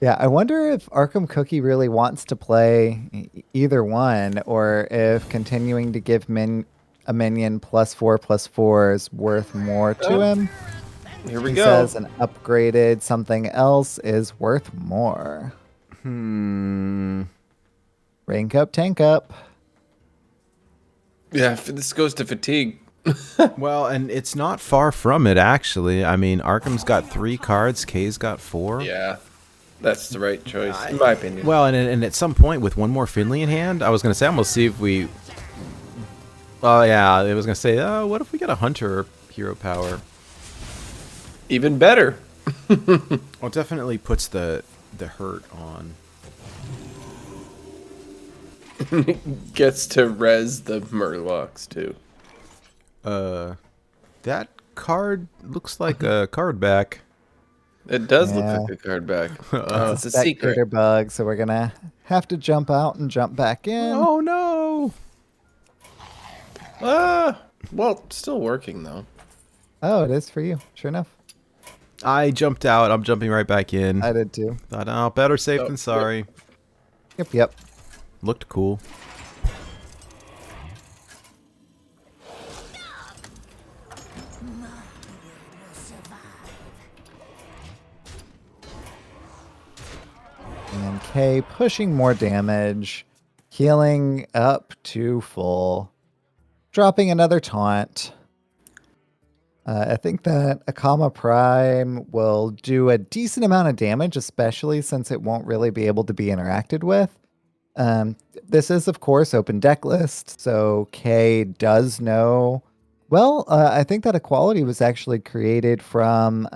Yeah, I wonder if ArkhamCookie really wants to play either one, or if continuing to give a minion +4/+4 is worth more to him. Here we He go. says an upgraded something else is worth more. Rank up, tank up. Yeah, this goes to fatigue. Well, and it's not far from it, actually. I mean, Arkham's got 3 cards, Kay's got 4. Yeah, that's the right choice, in my opinion. Well, and at some point, with one more Finley in hand, I was going to say, I'm going to see if we... Oh, yeah, I was going to say, oh, what if we get a Hunter hero power? Even better. Well, it definitely puts the hurt on. Gets to res the Murlocs, too. That card looks like a card back. It does Yeah. look like a card back. It's It's a spectator secret. bug, so we're gonna have to jump out and jump back in. Oh, no! Well, still working, though. Oh, it is for you. Sure enough. I jumped out. I'm jumping right back in. I did too. Thought, oh, better safe Oh, than sorry. Yep. Looked cool. And K pushing more damage, healing up to full, dropping another taunt. I think that Akama Prime will do a decent amount of damage, especially since it won't really be able to be interacted with. This is, of course, open deck list, so K does know. Well, I think that equality was actually created from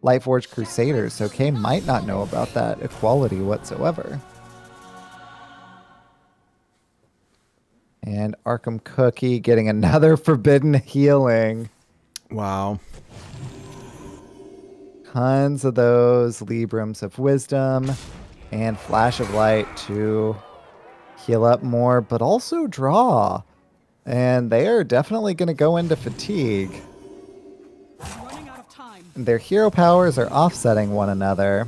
Lightforged Crusaders, so K might not know about that equality whatsoever. And ArkhamCookie getting another forbidden healing. Wow. tons of those Librams of Wisdom and Flash of Light to heal up more, but also draw. And they are definitely going to go into fatigue. Running out of time. Their hero powers are offsetting one another.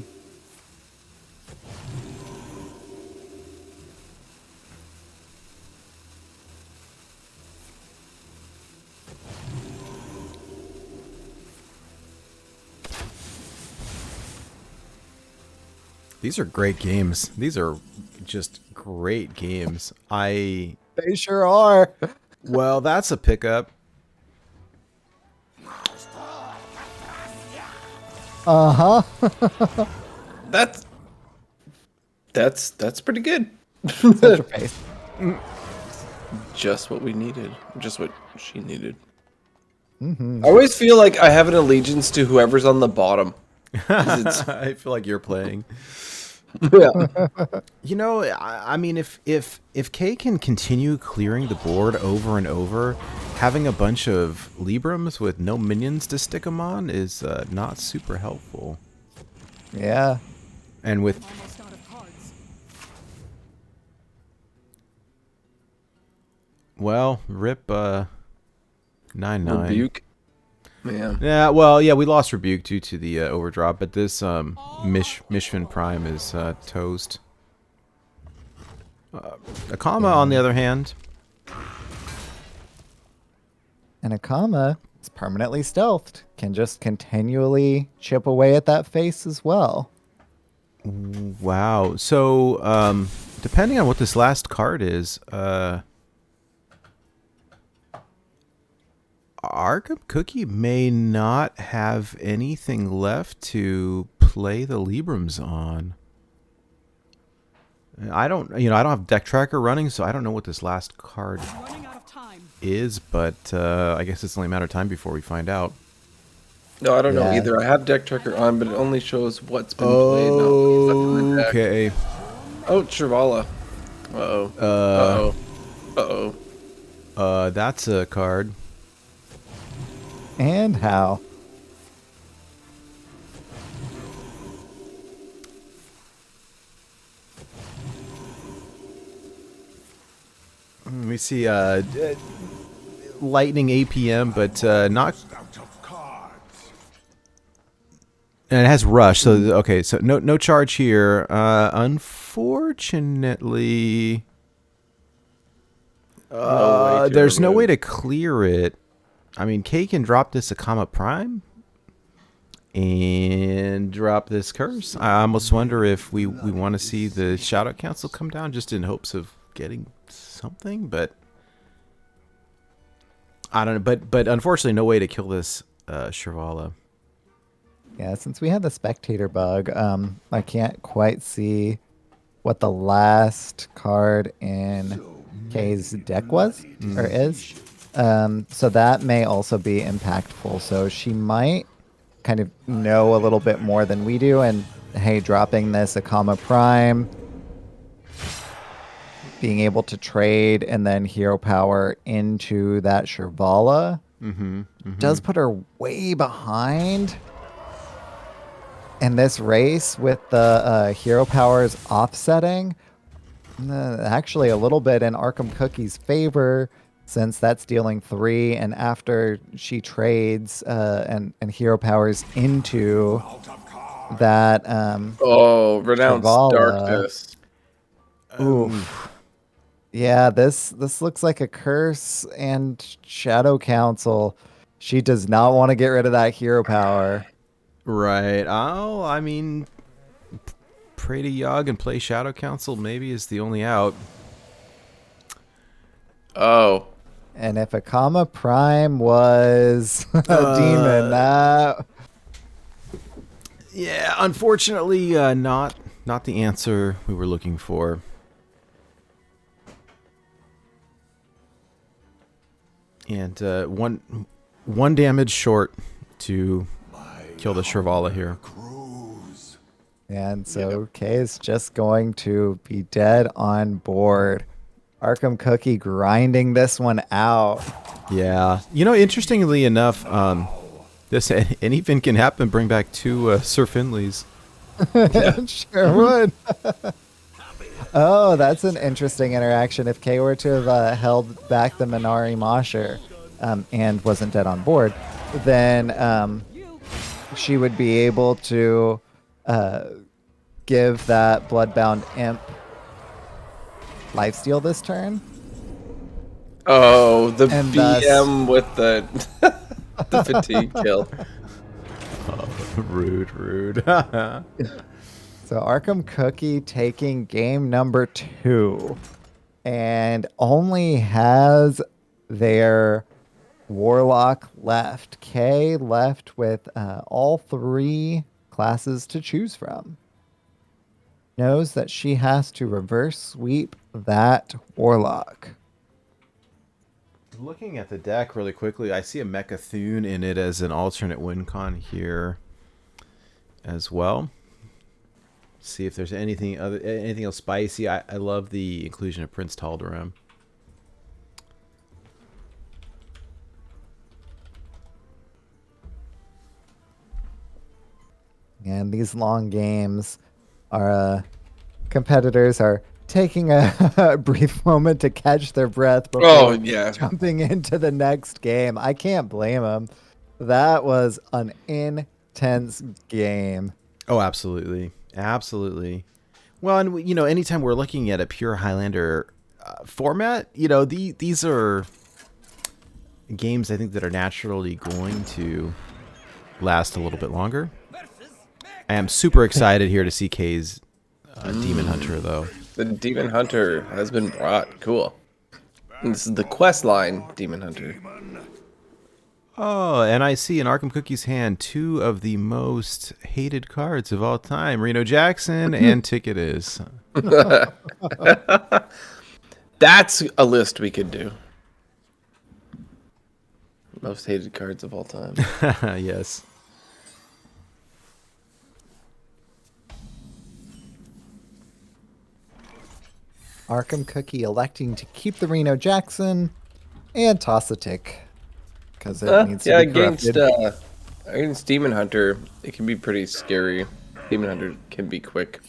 These are great games. These are just great games. They sure are. Well, that's a pickup. Uh-huh. That's pretty good. Such a face. Just what we needed. Just what she needed. I always feel like I have an allegiance to whoever's on the bottom. 'Cause it's, I feel like you're playing. yeah. You know, I mean, if Kay can continue clearing the board over and over, having a bunch of Librams with no minions to stick them on is not super helpful. Yeah. And with Almost out of cards. rip 9/9. Rebuke. Man. Yeah, well, yeah, we lost Rebuke due to the overdrop, but this Mishfin Prime is toast. Akama, on the other hand, And Akama is permanently stealthed. Can just continually chip away at that face as well. wow. So, depending on what this last card is, ArkhamCookie may not have anything left to play the Librams on. I don't have Deck Tracker running, so I don't know what this last card Running out of time. is, but I guess it's only a matter of time before we find out. No, I don't know Yeah. either. I have Deck Tracker on, but it only shows what's been played. Not what's left in the deck. Okay. Oh, Travala. Uh-oh. Uh-oh. Uh-oh. That's a card. And how? Let me see. Lightning APM, but not. Out of cards. And it has rush. So okay. So no charge here. Unfortunately, there's no way to clear it. I mean, Kay can drop this Akama Prime and drop this curse. I almost wonder if we want to see the Shadow Council come down just in hopes of getting something, but I don't know. But unfortunately, no way to kill this Shrivala. Yeah, since we have the spectator bug, I can't quite see what the last card in Kay's deck was or is. So that may also be impactful. So she might kind of know a little bit more than we do. And hey, dropping this Akama Prime, being able to trade and then hero power into that Shrivala does put her way behind. And this race with the hero powers offsetting, actually a little bit in ArkhamCookie's favor, since that's dealing 3, and after she trades and hero powers into that Oh, Renounced Travala. Darkness. oof. Yeah, this looks like a curse and Shadow Council. She does not want to get rid of that hero power. Right. Oh, I mean, pray to Yogg and play Shadow Council maybe is the only out. Oh. And if Akama Prime was a demon, that Yeah, unfortunately, not the answer we were looking for. And one damage short to kill the Shrivala here. Cruise. and so Kay is just going to be dead on board. ArkhamCookie grinding this one out. Yeah. You know, interestingly enough, This anything can happen. Bring back 2 Sir Finleys. Sure would. Oh, that's an interesting interaction. If Kay were to have held back the Minari Mosher and wasn't dead on board, then she would be able to give that Bloodbound Imp lifesteal this turn. Oh, the And BM with the the fatigue kill. Rude. So ArkhamCookie taking game number 2 and only has their Warlock left. Kay left with all 3 classes to choose from. Knows that she has to reverse sweep that Warlock. Looking at the deck really quickly, I see a Mechathune in it as an alternate win con here as well. See if there's anything else spicy. I love the inclusion of Prince Tal'Daram. And these long games, our competitors are taking a brief moment to catch their breath before jumping into the next game. I can't blame them. That was an intense game. Oh, absolutely. Absolutely. Well, and you know, anytime we're looking at a pure Highlander format, you know, these are games I think that are naturally going to last a little bit longer. I am super excited here to see Kay's Demon Hunter, though. The Demon Hunter has been brought. Cool. And this is the quest line Demon Hunter. Oh, and I see in ArkhamCookie's hand 2 of the most hated cards of all time: Reno Jackson and Ticketus. That's a list we could do. Most hated cards of all time. Yes. ArkhamCookie electing to keep the Reno Jackson and toss the tick because it needs to be corrupted. Against Demon Hunter, it can be pretty scary. Demon Hunter can be quick.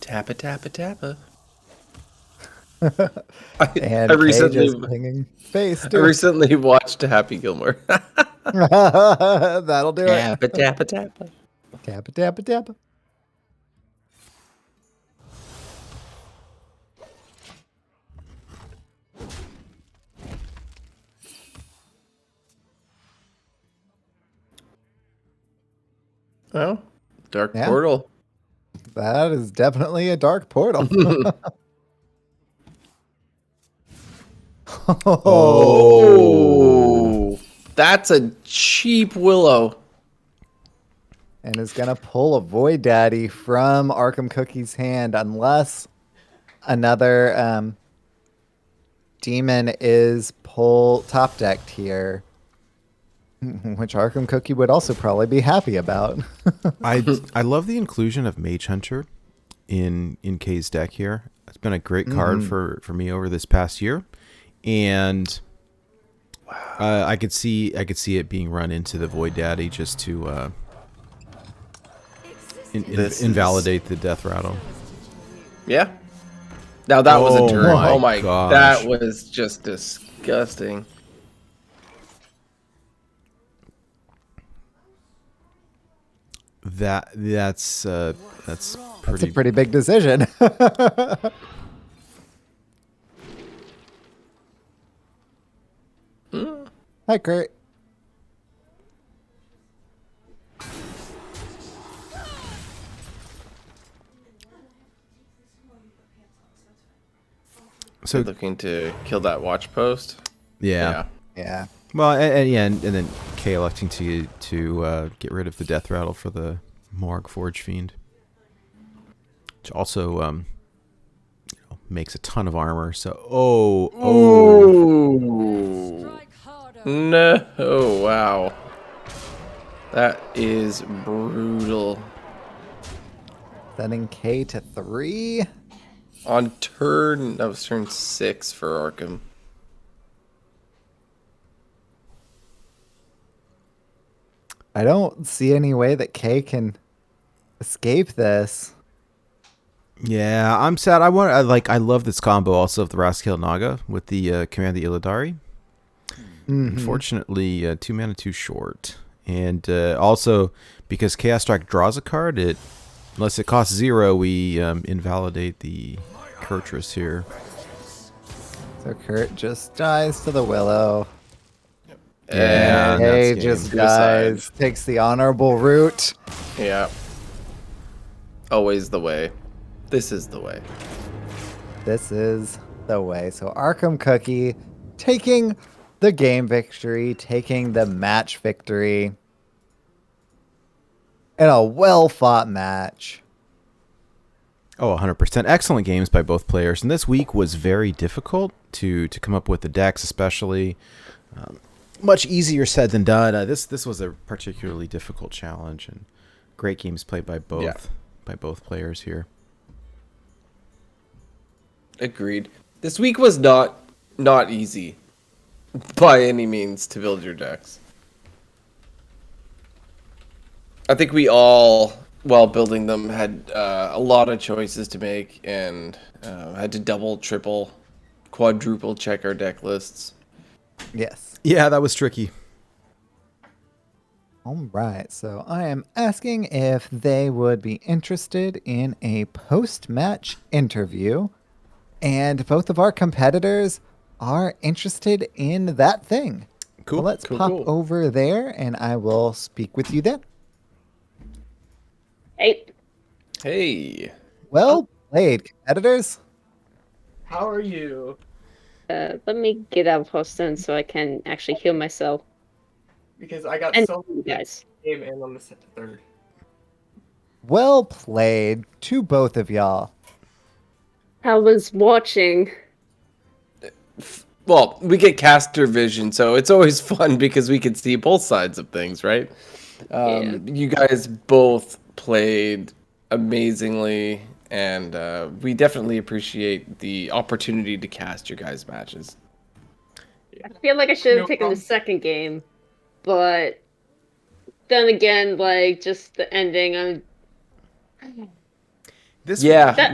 Tappa, tappa, tappa. And I Kay recently, just pinging face. I recently watched Happy Gilmore. That'll do it. Tappa, tappa, tappa. Tappa, tappa, tappa. Oh, Dark Yeah. Portal. That is definitely a dark portal. Oh, that's a cheap Willow. And is going to pull a Void Daddy from ArkhamCookie's hand unless another demon is top decked here, which ArkhamCookie would also probably be happy about. I love the inclusion of Mage Hunter in Kay's deck here. It's been a great card for me over this past year, and I could see it being run into the Void Daddy just to invalidate the Death Rattle. Yeah. Now that was a turn. my Oh my, gosh. that was just disgusting. That's That's a pretty big decision. Hi, Kurt. so Looking to kill that watch post. yeah. Yeah. Well, and then Kay electing to get rid of the Death Rattle for the Morg Forge Fiend, which also makes a ton of armor. So Oh. Strike harder. No. Oh, wow. That is brutal. Setting K to 3. That was turn 6 for Arkham. I don't see any way that K can escape this. Yeah, I'm sad. I love this combo also of the Raskil Naga with the Command the Illidari. Unfortunately, 2 mana too short. And also, because Chaos Strike draws a card, unless it costs 0, we invalidate the Kurtrus here. So Kurt just dies to the Willow. Yeah, And that's K game. just Suicide. dies, takes the honorable route. Yeah. Always the way. This is the way. This is the way. So ArkhamCookie taking the game victory, taking the match victory in a well-fought match. Oh, 100%. Excellent games by both players. And this week was very difficult to come up with the decks, especially. Much easier said than done. This was a particularly difficult challenge, and great games played by both players here. Agreed. This week was not easy by any means to build your decks. I think we all, while building them, had a lot of choices to make and had to double, triple, quadruple check our deck lists. Yes. Yeah, that was tricky. All right. So I am asking if they would be interested in a post-match interview. And both of our competitors are interested in that thing. Cool. So let's Cool, pop cool. over there and I will speak with you then. Hey, Hey. Well played, competitors. How are you? let me get out of Houston so I can actually heal myself. Because I got And so you guys. game and on the third. Well played to both of y'all. I was watching. Well, we get caster vision, so it's always fun because we can see both sides of things, right? Yeah. You guys both played amazingly, and we definitely appreciate the opportunity to cast your guys' matches. I feel like I should have No taken the problem. second game, but then again, like just the ending. This Yeah,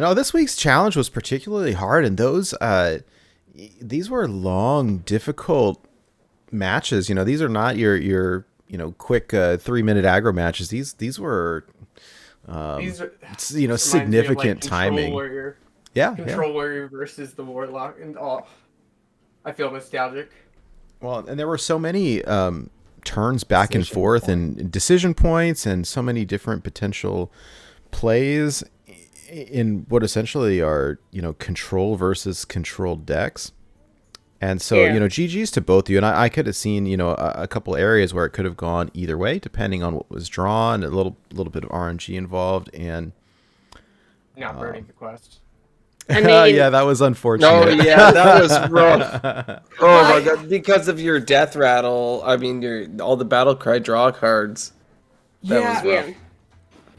no, this week's challenge was particularly hard, and these were long, difficult matches. You know, these are not your quick 3-minute aggro matches. These were These are s- reminds me of, significant Control timing. Warrior, Yeah, Control Warrior versus the Warlock, and I feel nostalgic. Well, and there were so many turns back and Decision forth and decision points and so many different potential plays in what essentially are, control versus controlled decks. And so, Yeah. GG's to both of you. And I could have seen, a couple areas where it could have gone either way, depending on what was drawn, a little bit of RNG involved. And Not burning the quest. I mean, yeah, that was unfortunate. Oh yeah, that was rough. Oh my god, because of your death rattle. I mean, all the battle cry draw cards. That was rough. yeah.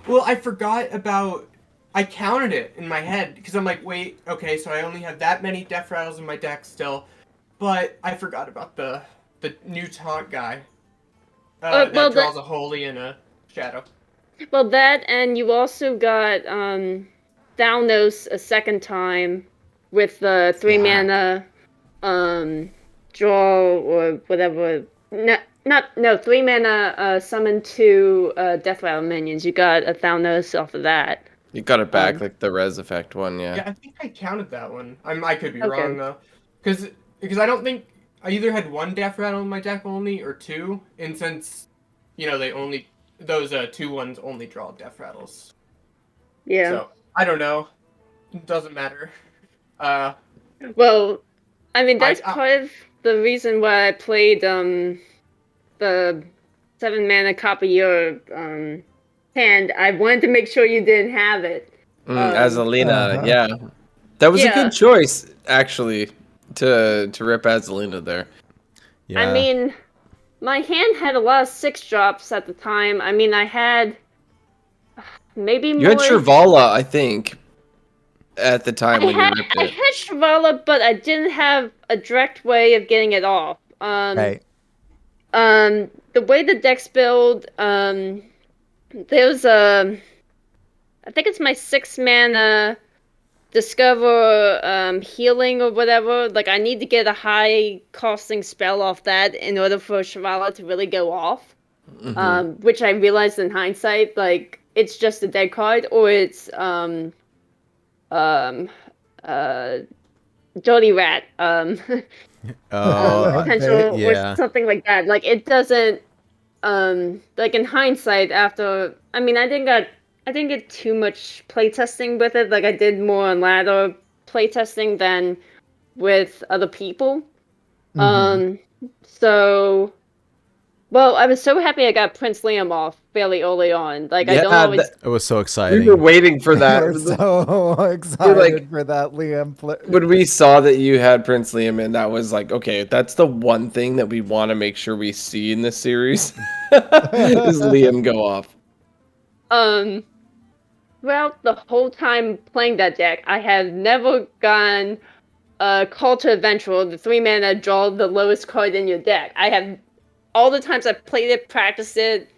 Well, I forgot about. I counted it in my head because I'm like, wait, okay, so I only have that many death rattles in my deck still, but I forgot about the new taunt guy. That well, draws a holy and a shadow. Well, that and you also got Thanos a second time with the 3 mana draw or whatever. No, 3 mana summon 2 Death Rattle minions. You got a Thanos off of that. You got it back like the res effect one, Yeah, yeah. I think I counted that one. I could be Okay. wrong though, because I don't think I either had 1 death rattle in my deck only or 2, and since they only those 2 ones only draw death rattles. Yeah. So I don't know. It doesn't matter. Well, I mean that's I- part of the reason why I played the 7 mana copy your hand. I wanted to make sure you didn't have it. Azalina, yeah. That was a Yeah. good choice, actually, to rip Azalina there. Yeah. I mean, my hand had a lot of 6-drops at the time. I mean, I had maybe You more. had Shrivala, I think, at the time when you ripped I it. had Shrivala, but I didn't have a direct way of getting it off. Right. The way the deck's build, there's I think it's my 6-mana discover healing or whatever. Like I need to get a high costing spell off that in order for Shrivala to really go off. Which I realized in hindsight, like it's just a dead card or it's Jolly Rat Oh, potential yeah. or something like that. Like it doesn't like in hindsight after I mean I didn't get too much playtesting with it. Like I did more on ladder playtesting than with other people. So well, I was so happy I got Prince Liam off fairly early on. Like I don't Yeah, always It was so we exciting. were waiting for that. We're so excited for that Liam. When we saw that you had Prince Liam in, that was like, okay, that's the one thing that we want to make sure we see in this series is Liam go off. Well, the whole time playing that deck, I have never gone Call to Adventure, the 3-mana draw the lowest card in your deck. I have all the times I've played it, practiced it,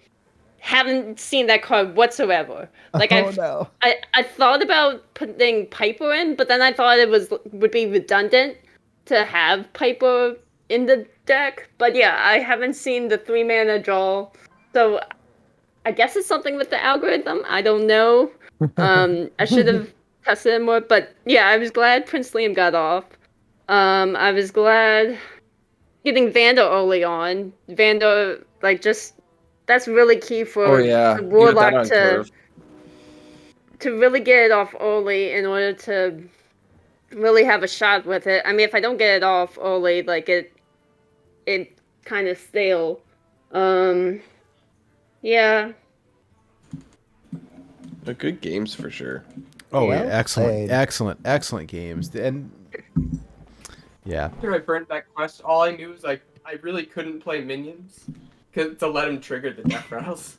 haven't seen that card whatsoever. Like no. I thought about putting Piper in, but then I thought it would be redundant to have Piper in the deck. But yeah, I haven't seen the 3-mana draw, so I guess it's something with the algorithm. I don't know. I should have tested it more, but yeah, I was glad Prince Liam got off. I was glad getting Vander early on. Vander, like, just that's really key for You the got that Warlock on curve. to really get it off early in order to really have a shot with it. I mean, if I don't get it off early, like it kind of stale. Yeah. They're good games for sure. Oh, yeah. Well Excellent, played. excellent games. And yeah. After I burnt that quest, all I knew was like I really couldn't play minions to let him trigger the death rattles.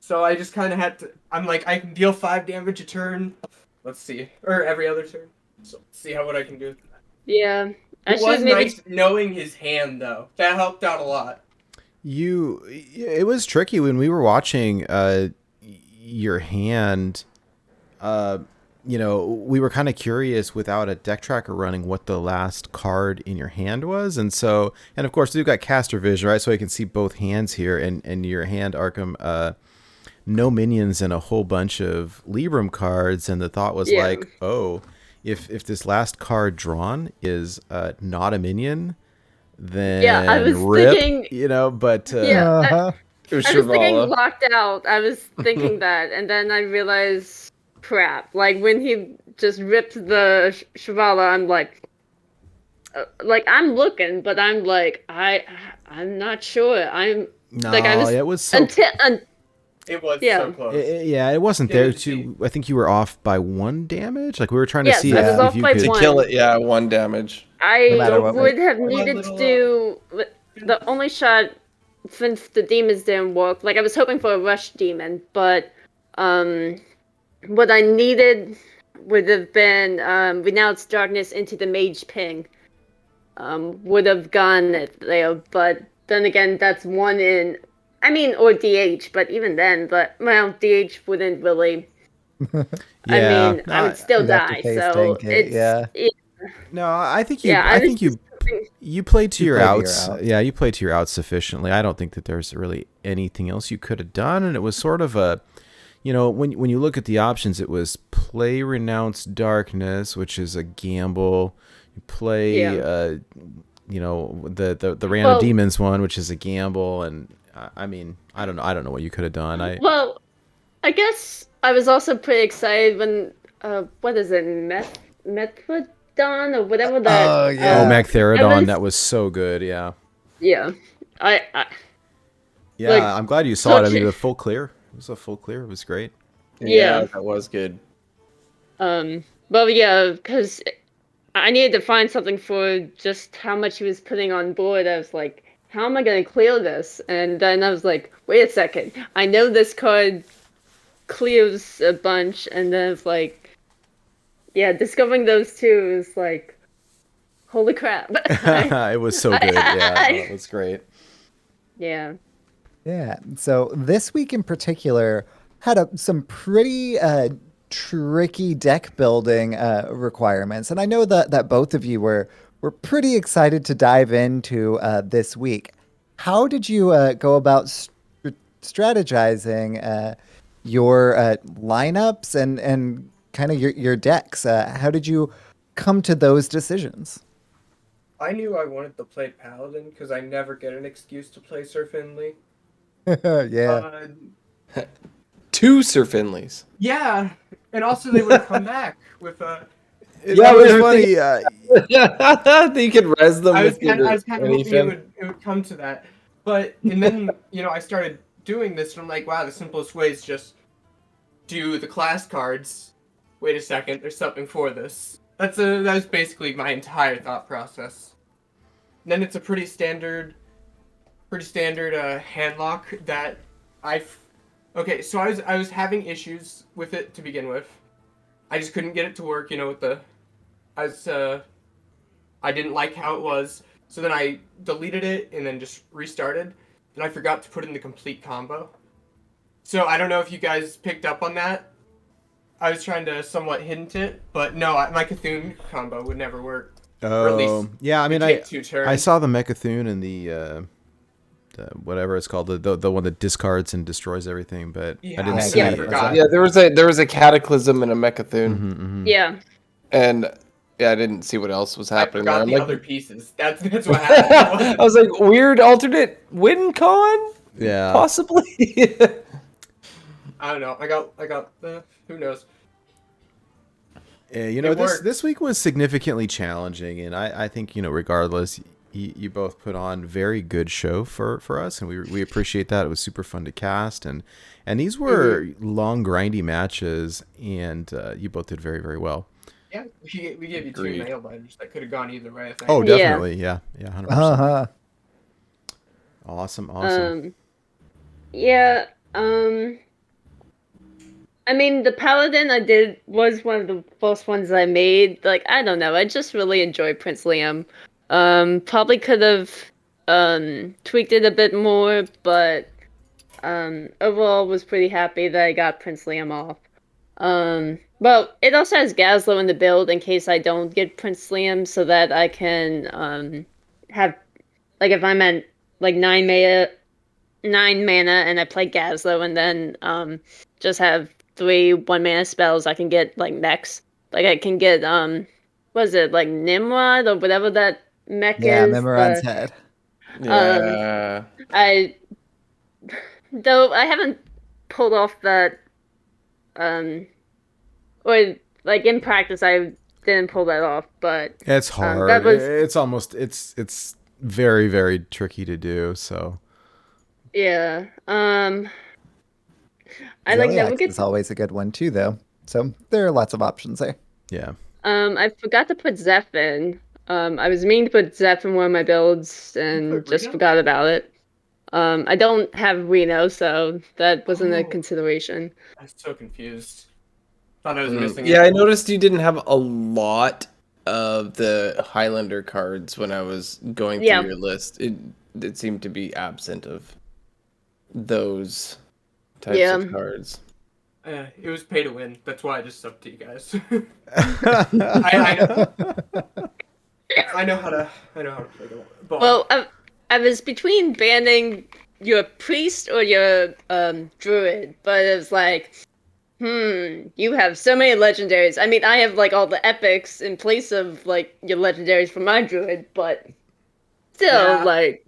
So I just kind of had to. I'm like I can deal 5 damage a turn. Let's see, or every other turn. So let's see what I can do. Yeah. I It was should maybe nice knowing his hand though. That helped out a lot. It was tricky when we were watching your hand. We were kind of curious without a deck tracker running what the last card in your hand was. And of course we've got caster vision, right? So I can see both hands here and your hand, Arkham, no minions and a whole bunch of Libram cards. And the thought was like, oh, if this last card drawn is not a minion, then I was rip, thinking, but Uh-huh. It was I was thinking Shrivala. locked out. I was thinking that, and then I realized, crap. Like when he just ripped the Shrivala, I'm like I'm looking, but I'm like I'm not sure. I'm no, like I was it was so It was Yeah. so close. it wasn't there too. I think you were off by 1 damage. Like we were trying to Yes, see I was if off you by could 1. Kill it, yeah, 1 damage. I No matter what would have One needed little, to do the only shot since the demons didn't work. Like I was hoping for a rush demon, but what I needed would have been renounce darkness into the mage ping. Would have gone there, but then again, that's 1 in. I mean, or DH, but even then, DH wouldn't really. Yeah, I mean, I would still You'd have to die. face So tank it, yeah. No, I think you. Yeah, I I think was you played to your played to your outs. outs. Yeah, you played to your outs sufficiently. I don't think that there's really anything else you could have done, and it was sort of a, when you look at the options, it was play Renounce Darkness, which is a gamble. You play, the Random Demons one, which is a gamble, and I mean, I don't know what you could have done. Well, I guess I was also pretty excited when what is it, Methadon or whatever that. Oh, yeah. Magtheridon, that was so good. Yeah. Yeah, I Yeah, Like, I'm glad you saw it. I such mean, a- the full clear. It was a full clear. It was great. Yeah. That was good. Well, yeah, because I needed to find something for just how much he was putting on board. I was like, how am I gonna clear this? And then I was like, wait a second, I know this card clears a bunch, and then it's like, yeah, discovering those two is like, holy crap. It was so good. Yeah, it was great. Yeah. Yeah. So this week in particular had some pretty tricky deck building requirements, and I know that both of you were pretty excited to dive into this week. How did you go about strategizing your lineups and kind of your decks? How did you come to those decisions? I knew I wanted to play Paladin because I never get an excuse to play Sir Finley. Yeah. Two Sir Finleys. Yeah, and also they would come back with Yeah, it was we were funny. You could res them I was with kind your of hoping it would come to that, and then I started doing this, and I'm like, wow, the simplest way is just do the class cards. Wait a second, there's something for this. That was basically my entire thought process. And then it's a pretty standard hand lock that Okay, so I was having issues with it to begin with. I just couldn't get it to work, with I didn't like how it was. So then I deleted it and then just restarted. And I forgot to put in the complete combo. So I don't know if you guys picked up on that. I was trying to somewhat hint it, but no, my Cthulhu combo would never work. Or at least Yeah, I mean, take 2 turns. I saw the Mechathune and the whatever it's called, the one that discards and destroys everything, but Yeah, I didn't I see. forgot. Yeah, there was a Cataclysm and a Mechathune, Yeah. and yeah, I didn't see what else was I happening forgot there. the I'm other pieces. That's what happened. I was like, weird alternate win con, Yeah. possibly. I don't know. I got who knows. Yeah, It worked. this week was significantly challenging, and I think regardless, you both put on very good show for us, and we appreciate that. It was super fun to cast, and these were long, grindy matches, and you both did very, very well. Yeah, we gave you 2 Agreed. nail biters that could have gone either way. I think. Oh, Yeah. definitely, yeah, 100%. Uh-huh. Awesome. Yeah. I mean, the Paladin I did was one of the first ones I made. Like, I don't know, I just really enjoyed Prince Liam. Probably could have tweaked it a bit more, but overall was pretty happy that I got Prince Liam off. Well, it also has Gazlo in the build in case I don't get Prince Liam, so that I can have, like, if I'm at like 9 mana and I play Gazlo and then just have 3 1-mana spells, I can get like mechs. Like I can get what is it, like Nimrod or whatever that mech Yeah, is. Memoron's head. Yeah. Though I haven't pulled off that or like in practice I didn't pull that off, but It's hard. that was It's very, very tricky to do. So yeah. I like never Zodiacs get is always a good one too, though. So there are lots of options there. yeah. I forgot to put Zeph in. I was meaning to put Zeph in one of my builds and put just Reno? forgot about it. I don't have Reno, so that wasn't a Oh. consideration. I was so confused. Thought I was missing. Yeah, I it. noticed you didn't have a lot of the Highlander cards when I was going through Yeah. your list. It seemed to be absent of those types Yeah. of cards. It was pay to win. That's why I just subbed to you guys. I know how to play the ball. Well, I was between banning your priest or your druid, but it was like, you have so many legendaries. I mean, I have like all the epics in place of like your legendaries for my druid, but still, Yeah. like.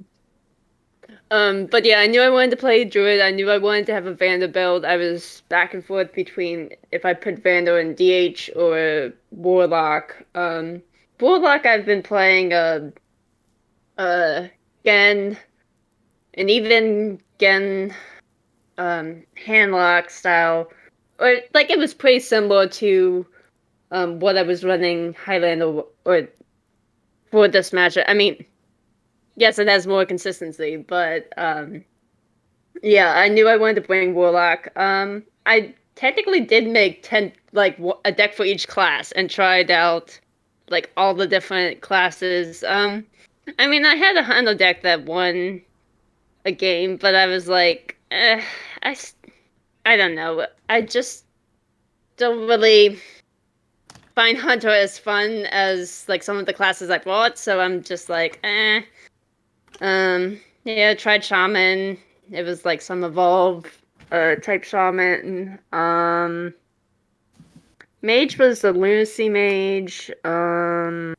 But yeah, I knew I wanted to play druid. I knew I wanted to have a Vander build. I was back and forth between if I put Vander in DH or Warlock. Warlock I've been playing Gen, and even Gen handlock style, or like it was pretty similar to what I was running Highlander or for this matchup. I mean, yes, it has more consistency, but yeah, I knew I wanted to bring Warlock. I technically did make 10 a deck for each class and tried out like all the different classes. I mean, I had a Hunter deck that won a game, but I was like, I don't know. I just don't really find Hunter as fun as like some of the classes I bought, so I'm just like, eh. Yeah, I tried Shaman. It was like some evolve type Shaman. Mage was the Lunacy Mage. What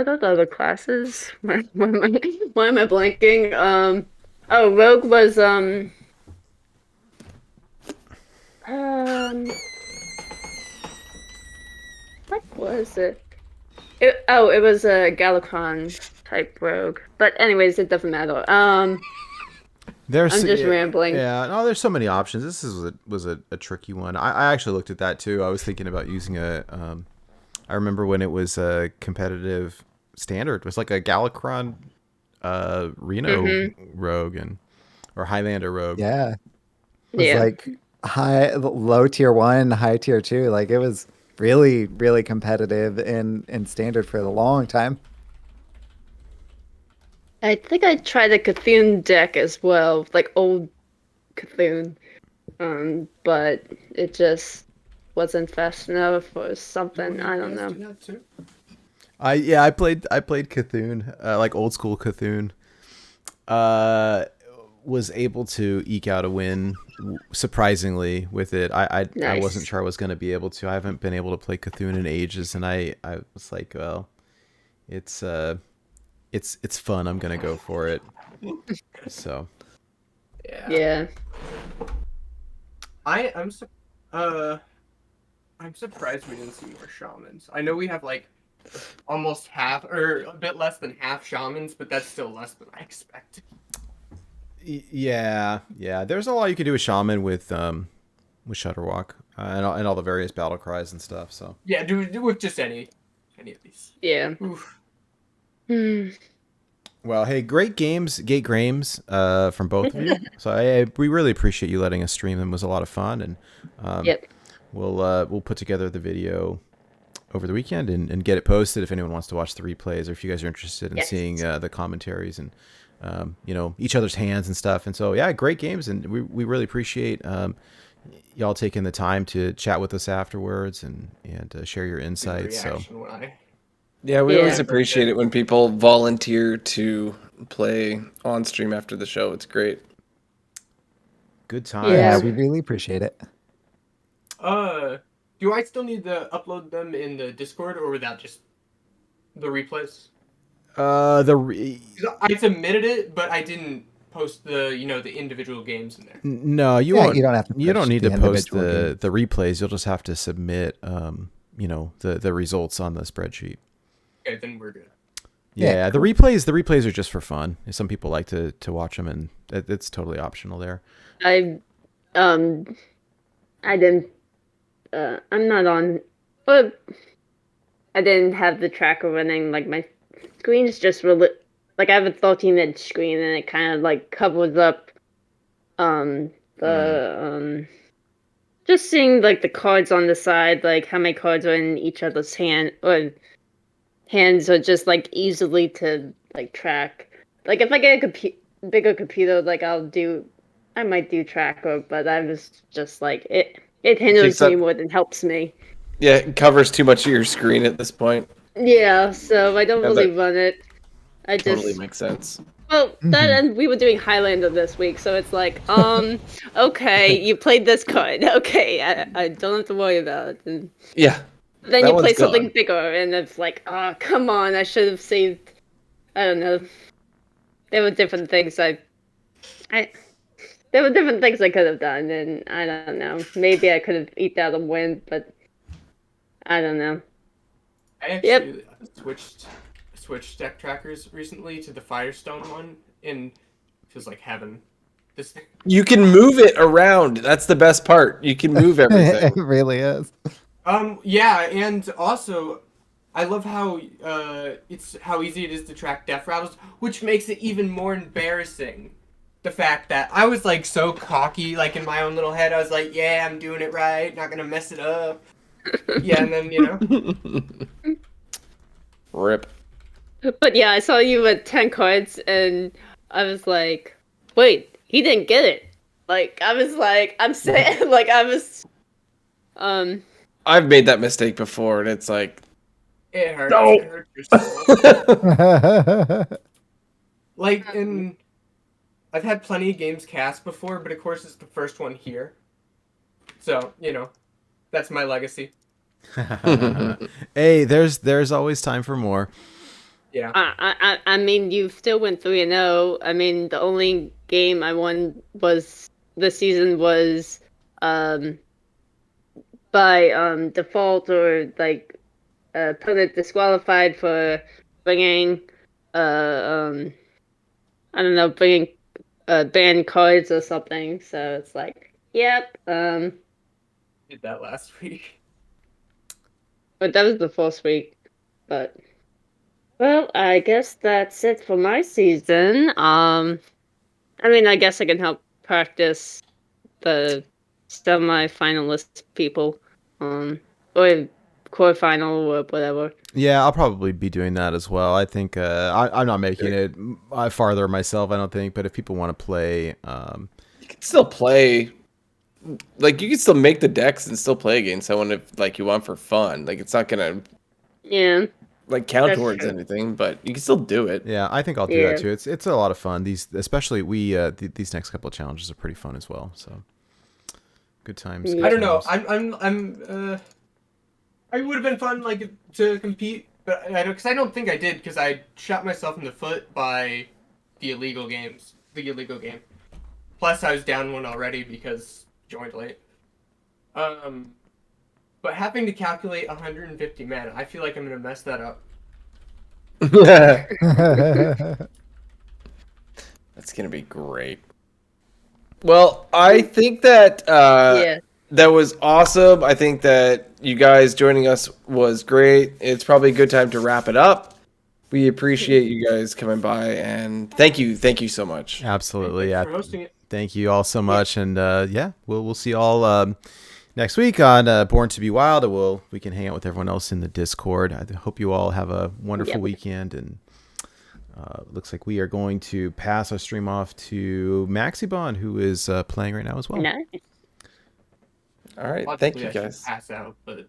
are the other classes? Why am I blanking? Oh, Rogue was what was it? It was a Galacron type rogue. But anyways, it doesn't matter. I'm just rambling. Yeah, no, there's so many options. This was a tricky one. I actually looked at that too. I was thinking about using I remember when it was a competitive standard. It was like a Galacron Reno rogue or Highlander rogue. Yeah. It was like low tier 1, high tier 2. Like it was really, really competitive in standard for a long time. I think I tried a Cthulhu deck as well, like old Cthulhu. But it just wasn't fast enough or something. I don't know. I played Cthulhu, like old school Cthulhu. Was able to eke out a win surprisingly with it. I wasn't sure I was going to be able to. I haven't been able to play Cthulhu in ages, and I was like, well, it's fun. I'm going to go for it. So yeah. I'm surprised we didn't see more shamans. I know we have like almost half or a bit less than half shamans, but that's still less than I expected. Yeah. There's a lot you can do with shaman with Shutterwalk and all the various battle cries and stuff. So yeah, do with just any of these. Yeah. Well, hey, great games from both of you. So we really appreciate you letting us stream them. It was a lot of fun, and we'll put together the video over the weekend and get it posted if anyone wants to watch the replays or if you guys are interested in seeing the commentaries and each other's hands and stuff. And so yeah, great games, and we really appreciate y'all taking the time to chat with us afterwards and share your insights. So yeah, we always appreciate it when people volunteer to play on stream after the show. It's great. Good times. Yeah, we really appreciate it. Do I still need to upload them in the Discord, or without just the replays? I submitted it, but I didn't post the individual games in there. No, you won't. You don't have to. You don't need to post the the replays. You'll just have to submit the results on the spreadsheet. Okay, then we're good. Yeah, cool. The replays are just for fun. Some people like to watch them, and it's totally optional there. I didn't. I'm not on. But I didn't have the tracker running. Like my screen's just like I have a 13-inch screen, and it kind of like covers up just seeing like the cards on the side, like how many cards are in each other's hand or hands are just like easily to like track. Like if I get a bigger computer, like I might do tracker, but I was just like it hinders me more than helps me. Yeah, it covers too much of your screen at this point. Yeah, so I don't really run it. I just totally makes sense. Well, and we were doing Highlander this week, so it's like, okay, you played this card. Okay, I don't have to worry about it. And yeah. Then you play something bigger, and it's like, oh, come on, I should have saved. I don't know. There were different things there were different things I could have done, and I don't know. Maybe I could have eked out a win, but I don't know. I actually switched deck trackers recently to the Firestone one, and it feels like heaven. This thing. You can move it around. That's the best part. You can move everything. It really is. Yeah, and also I love how it's how easy it is to track death rattles, which makes it even more embarrassing. The fact that I was like so cocky, like in my own little head, I was like, "Yeah, I'm doing it right, not gonna mess it up." Yeah, and then Rip. But yeah, I saw you with 10 cards, and I was like, wait, he didn't get it. Like, I was like, I'm saying, like, I was, I've made that mistake before, and it's like, it hurts. No. It hurts your soul. Like I've had plenty of games cast before, but of course it's the first one here. So that's my legacy. Hey, there's always time for more. Yeah. I mean, you still went 3-0. I mean, the only game I won was this season was, by default or like opponent disqualified for bringing I don't know, bringing banned cards or something. So it's like, yep. Did that last week. But that was the first week. But well, I guess that's it for my season. I mean, I guess I can help practice the semi-finalist people, or quarterfinal or whatever. Yeah, I'll probably be doing that as well. I think I'm not making it farther myself, I don't think. But if people want to play, you can still play. Like, you can still make the decks and still play against someone if, like, you want for fun. Like, it's not gonna, Yeah. like, count That's towards true. anything, but you can still do it. yeah, I think I'll do Yeah. that too. It's a lot of fun. Especially these next couple of challenges are pretty fun as well. So good times. Good I don't know. times. I would have been fun like to compete, but I don't think I did because I shot myself in the foot by the illegal game. Plus, I was down one already because joined late. But having to calculate 150 mana, I feel like I'm gonna mess that up. That's gonna be great. Well, I think that Yeah. that was awesome. I think that you guys joining us was great. It's probably a good time to wrap it up. We appreciate you guys coming by, and thank you so much. Absolutely, Thanks yeah. for hosting it. Thank you all so much, and yeah, we'll see you all next week on Born to Be Wild, and we can hang out with everyone else in the Discord. I hope you all have a wonderful weekend, and looks like we are going to pass our stream off to Maxibon, who is playing right now as well. Nice. All right, Logically, thank you I should guys. pass out, but